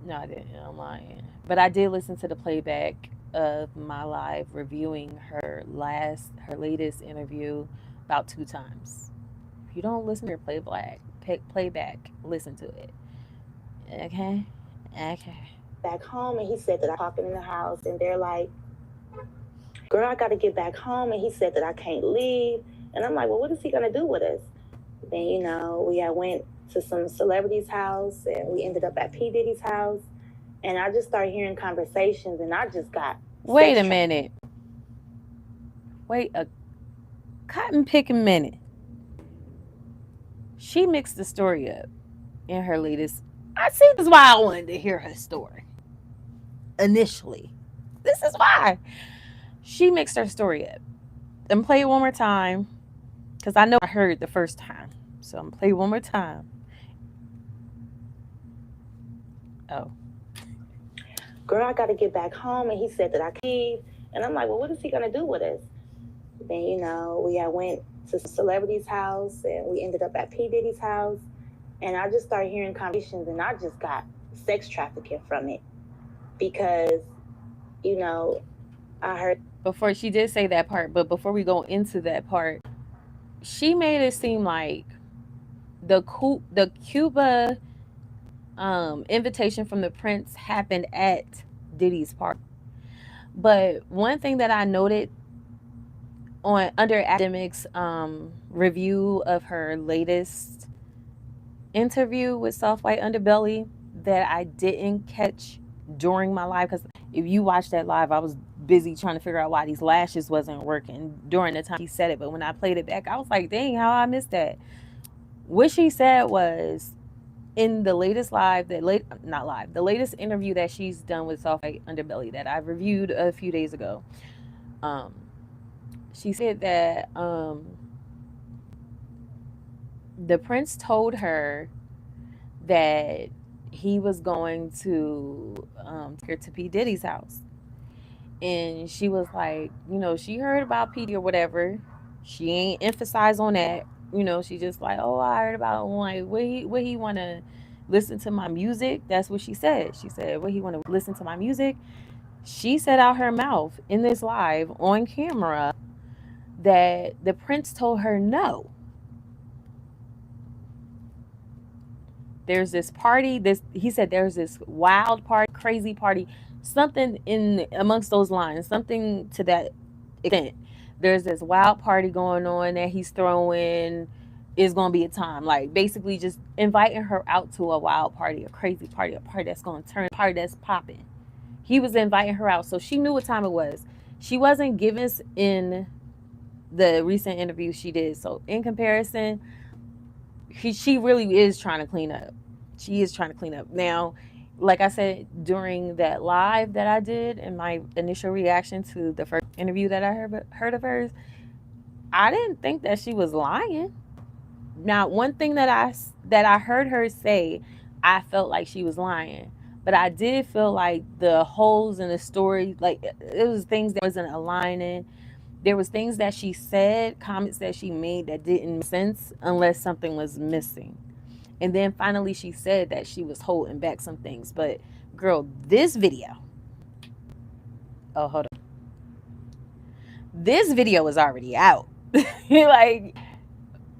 no, I didn't, I'm lying. But I did listen to the playback of my live reviewing her latest interview about 2 times. If you don't listen to her playback, listen to it. Okay? Back home, and he said that I'm talking in the house, and they're like, girl, I got to get back home, and he said that I can't leave. And I'm like, well, what is he going to do with us? Then, we had went to some celebrity's house, and we ended up at P. Diddy's house, and I just started hearing conversations, and I just got... Wait a minute. Wait a cotton picking minute. She mixed the story up in her latest... I see this is why I wanted to hear her story. Initially. This is why. She mixed her story up. And play it one more time. Because I know I heard it the first time. So I'm going to play it one more time. Oh. Girl, I got to get back home. And he said that I can't leave. And I'm like, well, what is he going to do with us? Then, we had went to some celebrity's house. And we ended up at P. Diddy's house. And I just started hearing conversations. And I just got sex trafficking from it. Because, I heard... Before, she did say that part. But before we go into that part, she made it seem like the Cuba invitation from the prince happened at Diddy's party. But one thing that I noted under Academic's review of her latest interview with Soft White Underbelly that I didn't catch during my live, because if you watch that live, I was busy trying to figure out why these lashes wasn't working during the time he said it. But when I played it back, I was like, dang, how I missed that. What she said was, in the latest the latest interview that she's done with Soft White Underbelly that I reviewed a few days ago, she said that the prince told her that he was going to take her to P. Diddy's house. And she was like, she heard about P. or whatever. She ain't emphasize on that. She just like, oh, I heard about, like, what he want to listen to my music. That's what she said. She said, what he want to listen to my music. She said out her mouth in this live on camera that the prince told her no. There's this party, he said there's this wild party, crazy party, something in amongst those lines, something to that extent. There's this wild party going on that he's throwing. Is going to be a time, like basically just inviting her out to a wild party, a crazy party, a party that's going to turn, a party that's popping. He was inviting her out, so she knew what time it was. She wasn't giving us in the recent interview she did. So in comparison, she really is trying to clean up. She is trying to clean up. Now, like I said, during that live that I did and my initial reaction to the first interview that I heard of hers, I didn't think that she was lying. Now, one thing that I heard her say, I felt like she was lying. But I did feel like the holes in the story, like it was things that wasn't aligning. There was things that she said, comments that she made that didn't make sense unless something was missing. And then finally she said that she was holding back some things. But girl, this video. Oh, hold on. This video is already out. Like,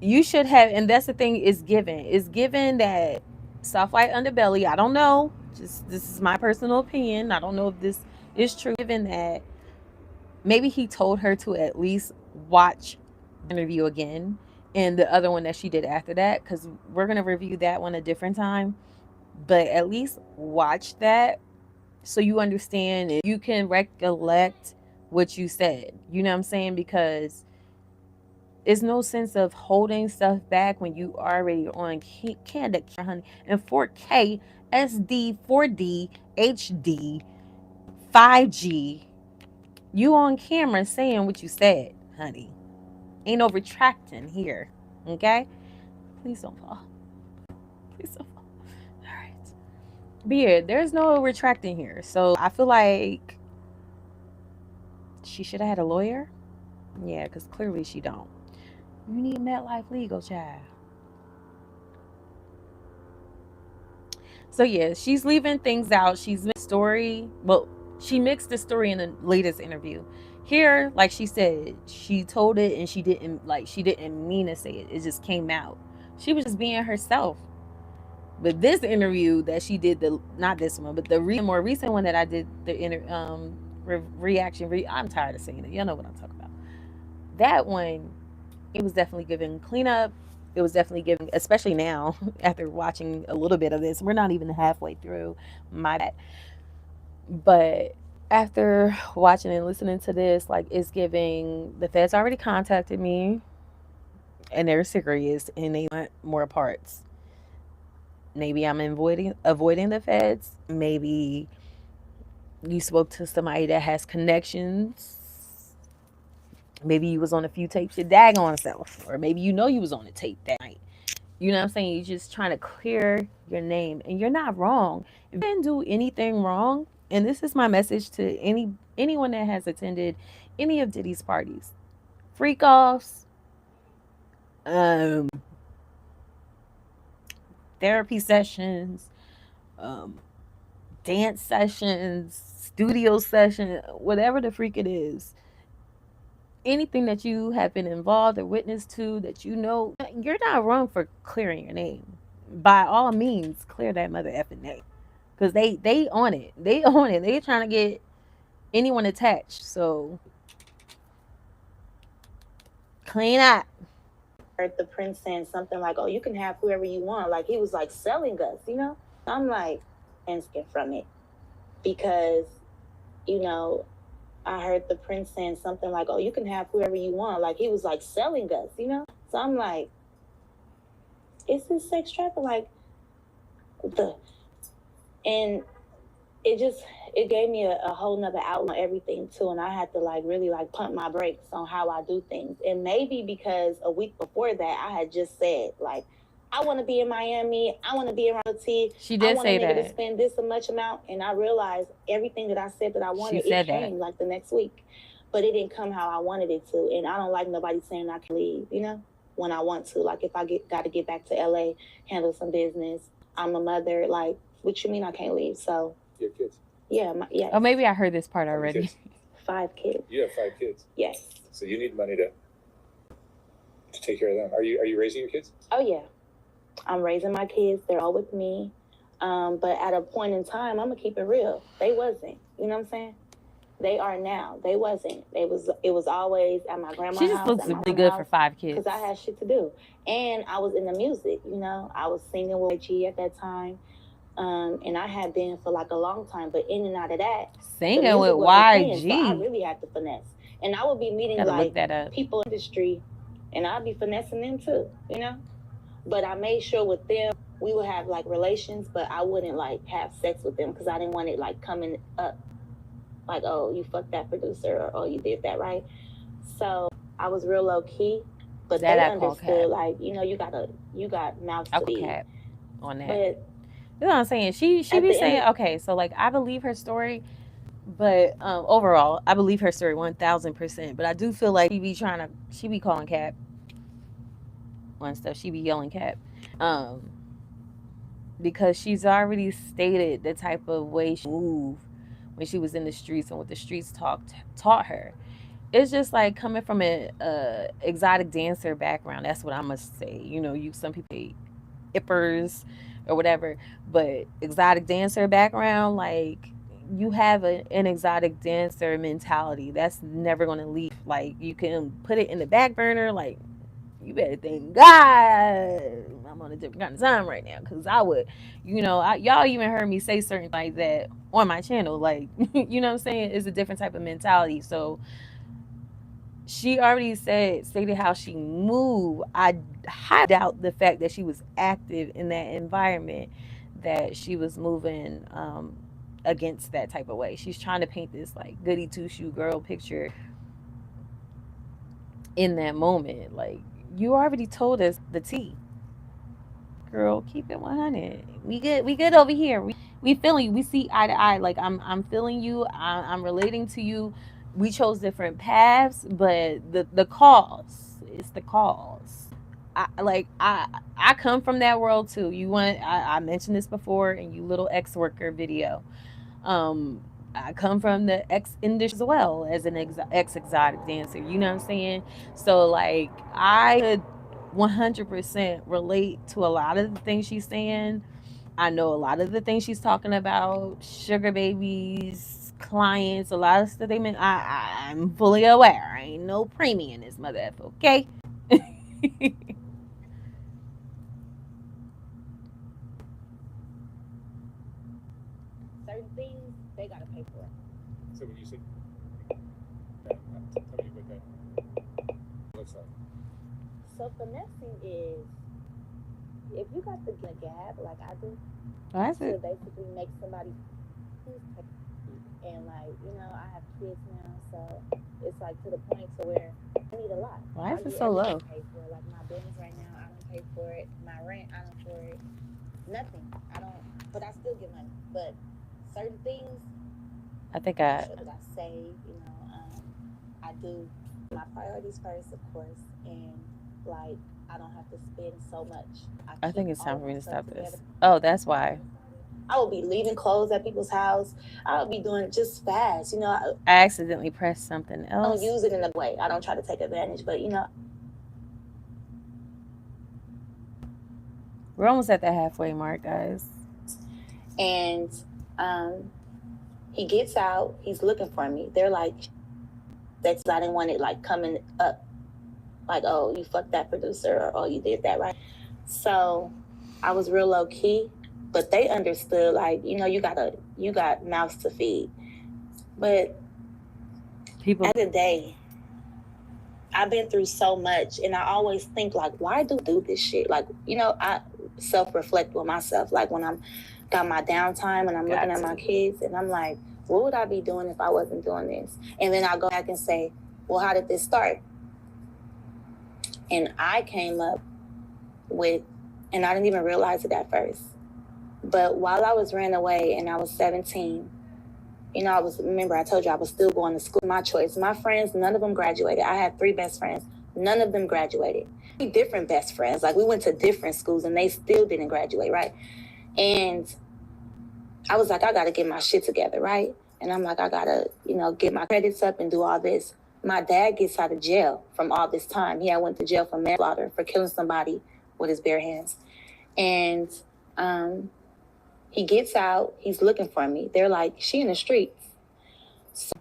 You should have, and that's the thing, is given. It's given that soft white underbelly. I don't know. Just this is my personal opinion. I don't know if this is true. Given that maybe he told her to at least watch the interview again and the other one that she did after that, because we're gonna review that one a different time. But at least watch that so you understand and you can recollect what you said. You know what I'm saying? Because it's no sense of holding stuff back when you already on candid, honey, and 4K, SD, 4D, HD, 5G. You on camera saying what you said, honey. Ain't no retracting here. Okay? Please don't fall. Please don't fall. All right. But yeah, there's no retracting here. So I feel like she should have had a lawyer. Yeah, because clearly she don't. You need MetLife legal, child. So yeah, she's leaving things out. She's mixed story. Well, she mixed the story in the latest interview. Here, like she said, she told it and she didn't mean to say it. It just came out. She was just being herself. But this interview that she did, the not this one, but the more recent one that I did the reaction. I'm tired of saying it. You know what I'm talking about. That one, it was definitely giving cleanup. It was definitely giving, especially now after watching a little bit of this. We're not even halfway through. My bad. But after watching and listening to this, like, it's giving, the feds already contacted me and they're serious and they want more parts. Maybe I'm avoiding the feds. Maybe you spoke to somebody that has connections. Maybe you was on a few tapes your daggone self, or maybe you know you was on a tape that night. You know what I'm saying? You're just trying to clear your name, and you're not wrong. If you didn't do anything wrong, and this is my message to anyone that has attended any of Diddy's parties, Freakoffs, um, therapy sessions, um, dance sessions, studio session, whatever the freak it is, anything that you have been involved or witness to that you know, you're not wrong for clearing your name. By all means, clear that mother effing name. Because they on it. They on it. They trying to get anyone attached. So clean up. Heard the prince saying something like, "Oh, you can have whoever you want." Like he was like selling us, you know? I'm like, instant from it. Because, you know, I heard the prince saying something like, "Oh, you can have whoever you want." Like he was like selling us, you know? So I'm like, is this sex trafficking? Like, and it gave me a whole nother outlook on everything too. And I had to like really like pump my brakes on how I do things. And maybe because a week before that, I had just said like, I want to be in Miami. I want to be around the T. She did say that. I want a nigga to spend this much amount. And I realized everything that I said that I wanted, it came like the next week. But it didn't come how I wanted it to. And I don't like nobody saying I can leave, you know, when I want to. Like if I got to get back to LA, handle some business. I'm a mother. Like, what you mean I can't leave? So. You have kids? Yeah, yeah. Oh, maybe I heard this part already. 5 kids. You have 5 kids? Yes. So you need money to take care of them. Are you raising your kids? Oh, yeah. I'm raising my kids. They're all with me. But at a point in time, I'm going to keep it real. They wasn't. You know what I'm saying? They are now. They wasn't. It was always at my grandma's house. She just looks really good for 5 kids. Because I had shit to do. And I was in the music, you know. I was singing with G at that time. And I had been for like a long time, but in and out of that, singing with YG, so I really had to finesse. And I would be meeting like people in the industry, and I'd be finessing them too, you know. But I made sure with them we would have like relations, but I wouldn't like have sex with them because I didn't want it like coming up, like, oh, you fucked that producer, or oh, you did that, right? So I was real low key, but that they understood like, you know, you got mouth to feed on that. But you know what I'm saying? She be saying, okay, so like I believe her story, but overall I believe her story 1000%. But I do feel like she be calling cap on stuff. She be yelling cap, because she's already stated the type of way she moved when she was in the streets and what the streets taught her. it's just like coming from a exotic dancer background. That's what I must say. You know, you some people say ippers or whatever, but exotic dancer background, like you have an exotic dancer mentality that's never going to leave. Like you can put it in the back burner, like you better thank God I'm on a different kind of time right now, because I would, y'all even heard me say certain like that on my channel, like you know what I'm saying, it's a different type of mentality. So she already stated how she moved. I highly doubt the fact that she was active in that environment, that she was moving against that type of way. She's trying to paint this like goody two shoe girl picture in that moment. Like, you already told us the tea, girl. Keep it 100. We good over here. We feeling you. We see eye to eye. Like, I'm feeling you. I'm relating to you. We chose different paths, but the cause, it's the cause. I come from that world too. I mentioned this before in you little ex worker video. Um, I come from the ex industry as well as an ex exotic dancer. You know what I'm saying? So like I could 100% relate to a lot of the things she's saying. I know a lot of the things she's talking about, sugar babies, clients, a lot of stuff they meant. I'm fully aware. I ain't no preemie in this mother F, okay? Certain things they gotta pay for. So when you say, tell me what that looks like. So finessing is, if you got the gab like I do, That's to it. basically make somebody, and like, I have kids now, so it's like to the point to where I need a lot. Why I is it get so low? everything paid for. Like my bills right now, I don't pay for it. My rent, I don't for it. Nothing. I don't. But I still get money. But certain things, I think make sure that I save. I do my priorities first, of course, and like I don't have to spend so much. I Keep think it's all time of for my me to stuff stop together. this. Oh, that's why. I will be leaving clothes at people's house. I will be doing just fast. I accidentally pressed something I don't else. use it in a way. I don't try to take advantage, but We're almost at the halfway mark, guys. And he gets out. He's looking for me. They're like, that's I didn't want it like coming up, like, oh, you fucked that producer, or oh, you did that, right? So I was real low key, but they understood, like, you got mouths to feed. But People. at the day, I've been through so much, and I always think like, why do this shit? Like, I self-reflect with myself, like when I'm got my downtime and I'm looking at my kids, and I'm like, what would I be doing if I wasn't doing this? And then I go back and say, well, how did this start? And I came up with, and I didn't even realize it at first, but while I was ran away and I was 17, remember I told you I was still going to school, my choice. My friends, none of them graduated. I had 3 best friends. None of them graduated. Different best friends. Like, we went to different schools and they still didn't graduate, right? And I was like, I got to get my shit together, right? And I'm like, I got to, get my credits up and do all this. My dad gets out of jail from all this time. He had went to jail for manslaughter, for killing somebody with his bare hands. And he gets out. He's looking for me. They're like, she in the streets. So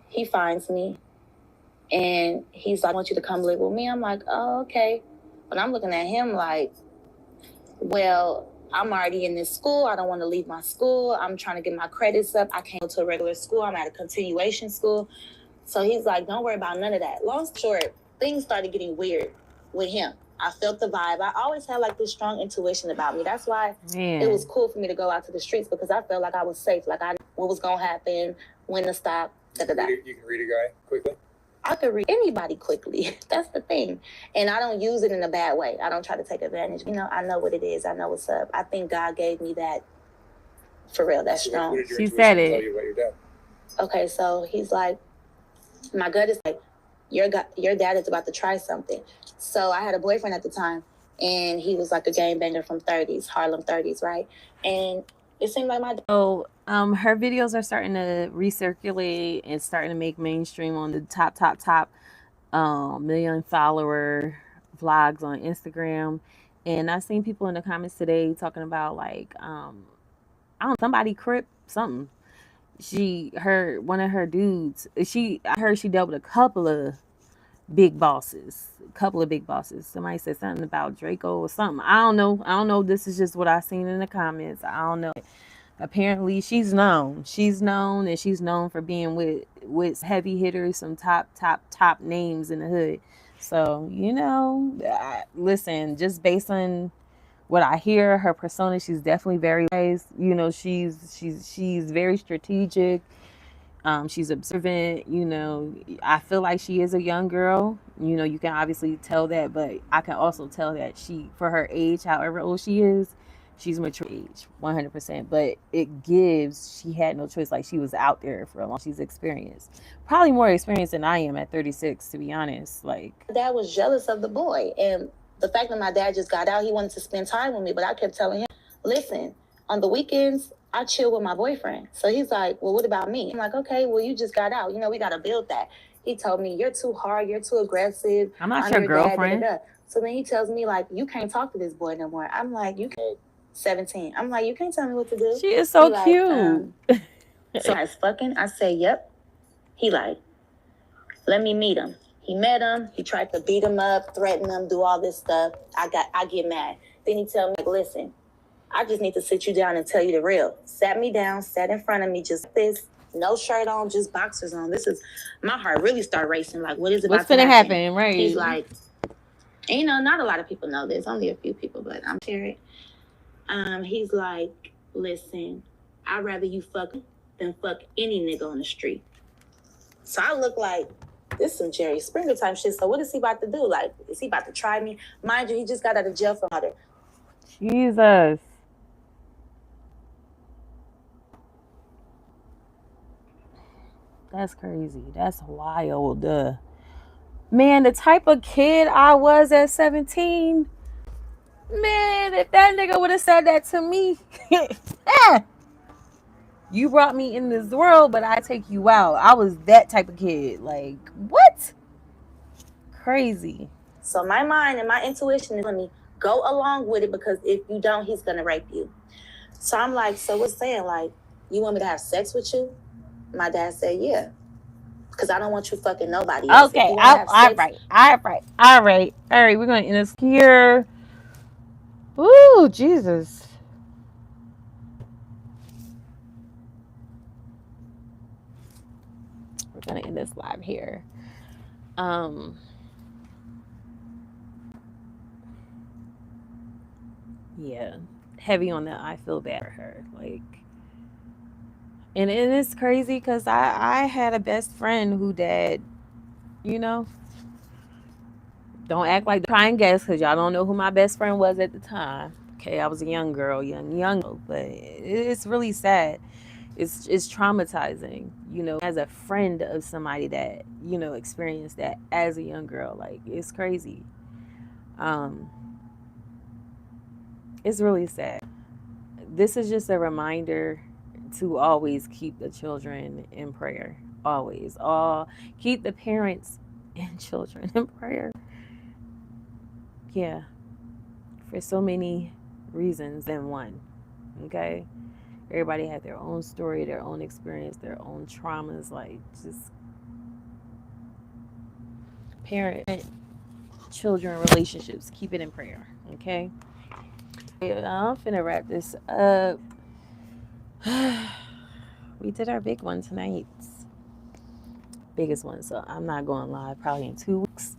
he finds me. And he's like, I want you to come live with me. I'm like, oh, okay. But I'm looking at him like, well, I'm already in this school. I don't want to leave my school. I'm trying to get my credits up. I can't go to a regular school. I'm at a continuation school. So he's like, don't worry about none of that. Long story short, things started getting weird with him. I felt the vibe. I always had like this strong intuition about me. That's why it was cool for me to go out to the streets, because I felt like I was safe. Like I knew what was going to happen, when to stop, da-da-da. You can read a guy quickly? I could read anybody quickly. That's the thing. And I don't use it in a bad way. I don't try to take advantage. I know what it is. I know what's up. I think God gave me that, for real. That's strong. What did your intuition tell you about your dad? Okay, so he's like, my gut is like, your dad is about to try something. So I had a boyfriend at the time, and he was like a game banger from 30s, Harlem 30s, right? And it seemed like my dad. So Her videos are starting to recirculate and starting to make mainstream on the top million follower vlogs on Instagram. And I've seen people in the comments today talking about like I don't know, somebody crip something. One of her dudes, I heard she dealt with a couple of big bosses. Somebody said something about Draco or something. I don't know. This is just what I seen in the comments. I don't know. Apparently she's known. And she's known for being with heavy hitters, some top names in the hood. So, listen, just based on what I hear, her persona, she's definitely very wise. She's very strategic. She's observant. I feel like she is a young girl. You can obviously tell that, but I can also tell that for her age, however old she is, she's mature age, 100%. But she had no choice. Like, she was out there for a long. She's experienced, probably more experienced than I am at 36, to be honest. Like, dad was jealous of the boy, and the fact that my dad just got out, he wanted to spend time with me, but I kept telling him, listen, on the weekends, I chill with my boyfriend. So he's like, well, what about me? I'm like, okay, well, you just got out. We got to build that. He told me, you're too hard. You're too aggressive. I'm not your girlfriend. Dad, So then he tells me, like, you can't talk to this boy no more. I'm like, you can't. 17. I'm like, you can't tell me what to do. She is so cute. So I was fucking. I say, yep. He like, let me meet him. He met him. He tried to beat him up, threaten him, do all this stuff. I get mad. Then he tell me, like, listen, I just need to sit you down and tell you the real. Sat me down, sat in front of me, just this, no shirt on, just boxers on. My heart really started racing. Like, what is about to happen? Right. He's like, not a lot of people know this. Only a few people, but I'm sure. He's like, listen, I'd rather you fuck than fuck any nigga on the street. So I look like, this is some Jerry Springer type shit. So what is he about to do? Like, is he about to try me? Mind you, he just got out of jail for murder. Jesus. That's crazy. That's wild. Man, the type of kid I was at 17, man, if that nigga would have said that to me, you brought me in this world, but I take you out. I was that type of kid. Like, what? Crazy. So my mind and my intuition is telling me, go along with it, because if you don't, he's going to rape you. So I'm like, so what's saying? Like, you want me to have sex with you? My dad said, yeah. Because I don't want you fucking nobody else. Okay, all right. We're going to end this here. Ooh, Jesus. We're going to end this live here. Yeah, heavy on that. I feel bad for her. Like, and it's crazy because I had a best friend who died, Don't act like try and guess, because y'all don't know who my best friend was at the time. Okay, I was a young girl, but it's really sad. It's traumatizing, as a friend of somebody that, experienced that as a young girl. Like, it's crazy. It's really sad. This is just a reminder to always keep the children in prayer. Always. Keep the parents and children in prayer. Yeah. For so many reasons than one. Okay? Everybody had their own story, their own experience, their own traumas. Like, just parent-children relationships. Keep it in prayer. Okay? I'm finna wrap this up. We did our big one tonight. Biggest one. So I'm not going live probably in 2 weeks.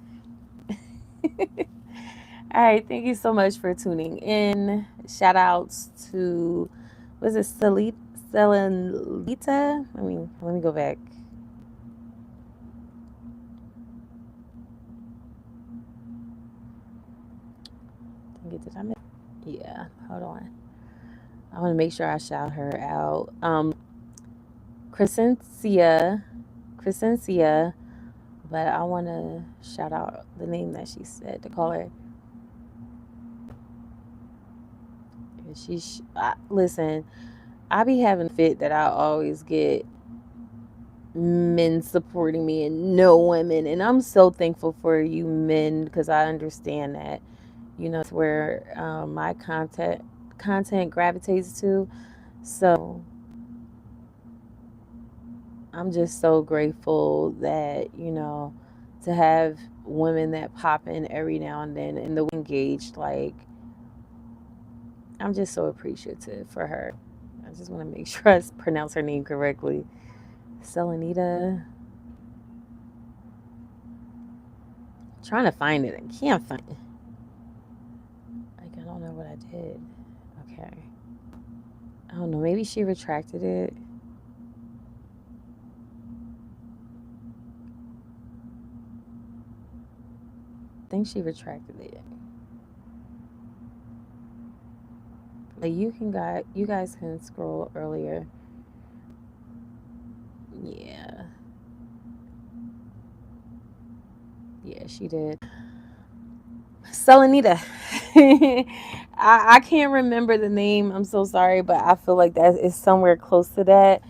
All right. Thank you so much for tuning in. Shout outs to, was it Selenita? Let me go back. Did I miss? Yeah, hold on. I want to make sure I shout her out. Crescencia, but I want to shout out the name that she said to call her. Listen, I be having fit that I always get men supporting me and no women, and I'm so thankful for you men because I understand that, that's where my content gravitates to. So I'm just so grateful that, to have women that pop in every now and then and the engaged. Like, I'm just so appreciative for her. I just want to make sure I pronounce her name correctly. Selenita. Trying to find it. I can't find it. Like, I don't know what I did. Okay. I don't know. Maybe she retracted it. I think she retracted it. Like, you guys can scroll earlier. Yeah. Yeah, she did. Selenita. I can't remember the name. I'm so sorry, but I feel like that is somewhere close to that.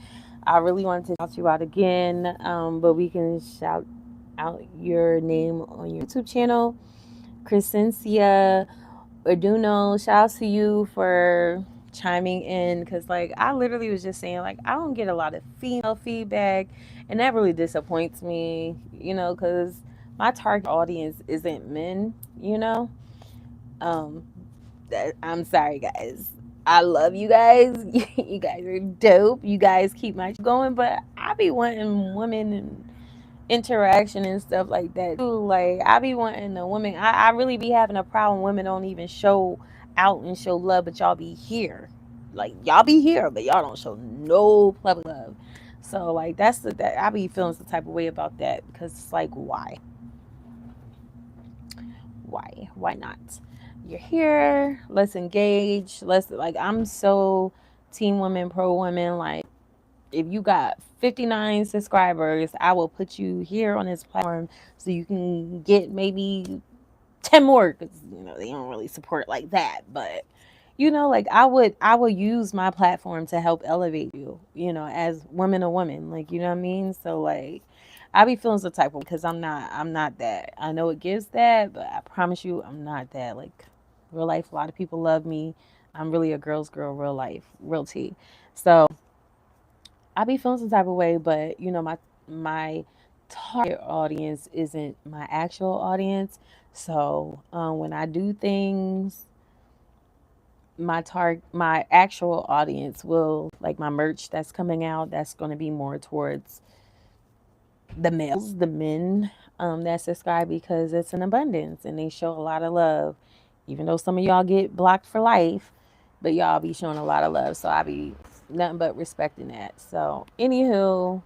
I really wanted to shout you out again, but we can shout out your name on your YouTube channel. Crescencia Orduno, shout out to you for chiming in, because like I literally was just saying, like, I don't get a lot of female feedback, and that really disappoints me, because my target audience isn't men, um I'm sorry, guys. I love you guys. You guys are dope. You guys keep my going, but I be wanting women and interaction and stuff like that too. Like, I be wanting a woman. I really be having a problem. Women don't even show out and show love, but y'all be here. Like, y'all be here, but y'all don't show no public love. So like that I be feeling some type of way about that, because it's like, why? Why not? You're here, let's engage. Let's, like, I'm so team women, pro women. Like, if you got 59 subscribers, I will put you here on this platform so you can get maybe 10 more, because they don't really support like that. But like, I would use my platform to help elevate you, as women to women, like, you know what I mean. So like, I be feeling some type of, because I'm not that. I know it gives that, but I promise you I'm not that. Like, real life, a lot of people love me. I'm really a girl's girl, real life, real tea. So I be feeling some type of way, but my target audience isn't my actual audience. So when I do things, my actual audience will, like, my merch that's coming out, that's going to be more towards the males, the men that subscribe, because it's an abundance and they show a lot of love. Even though some of y'all get blocked for life, but y'all be showing a lot of love. So I be nothing but respecting that. So anywho,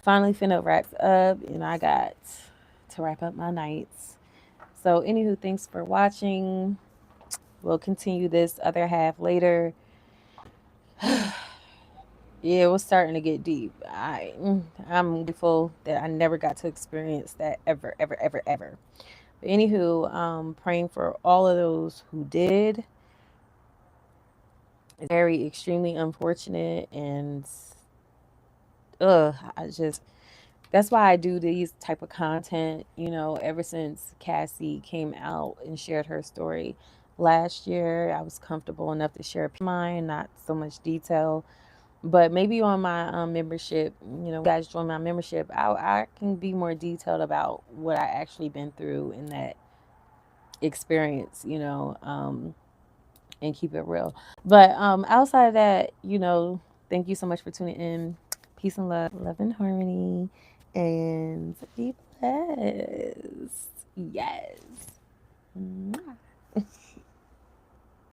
finally finna wrap up, and I got to wrap up my nights. So anywho, thanks for watching. We'll continue this other half later. Yeah, it was starting to get deep. I'm grateful that I never got to experience that ever, ever, ever, ever. But anywho, praying for all of those who did. It's very extremely unfortunate, and that's why I do these type of content. Ever since Cassie came out and shared her story last year, I was comfortable enough to share mine, not so much detail. But maybe on my membership, you guys join my membership, I can be more detailed about what I actually been through in that experience, and keep it real. But outside of that, thank you so much for tuning in. Peace and love and harmony, and be blessed. Yes. Mwah.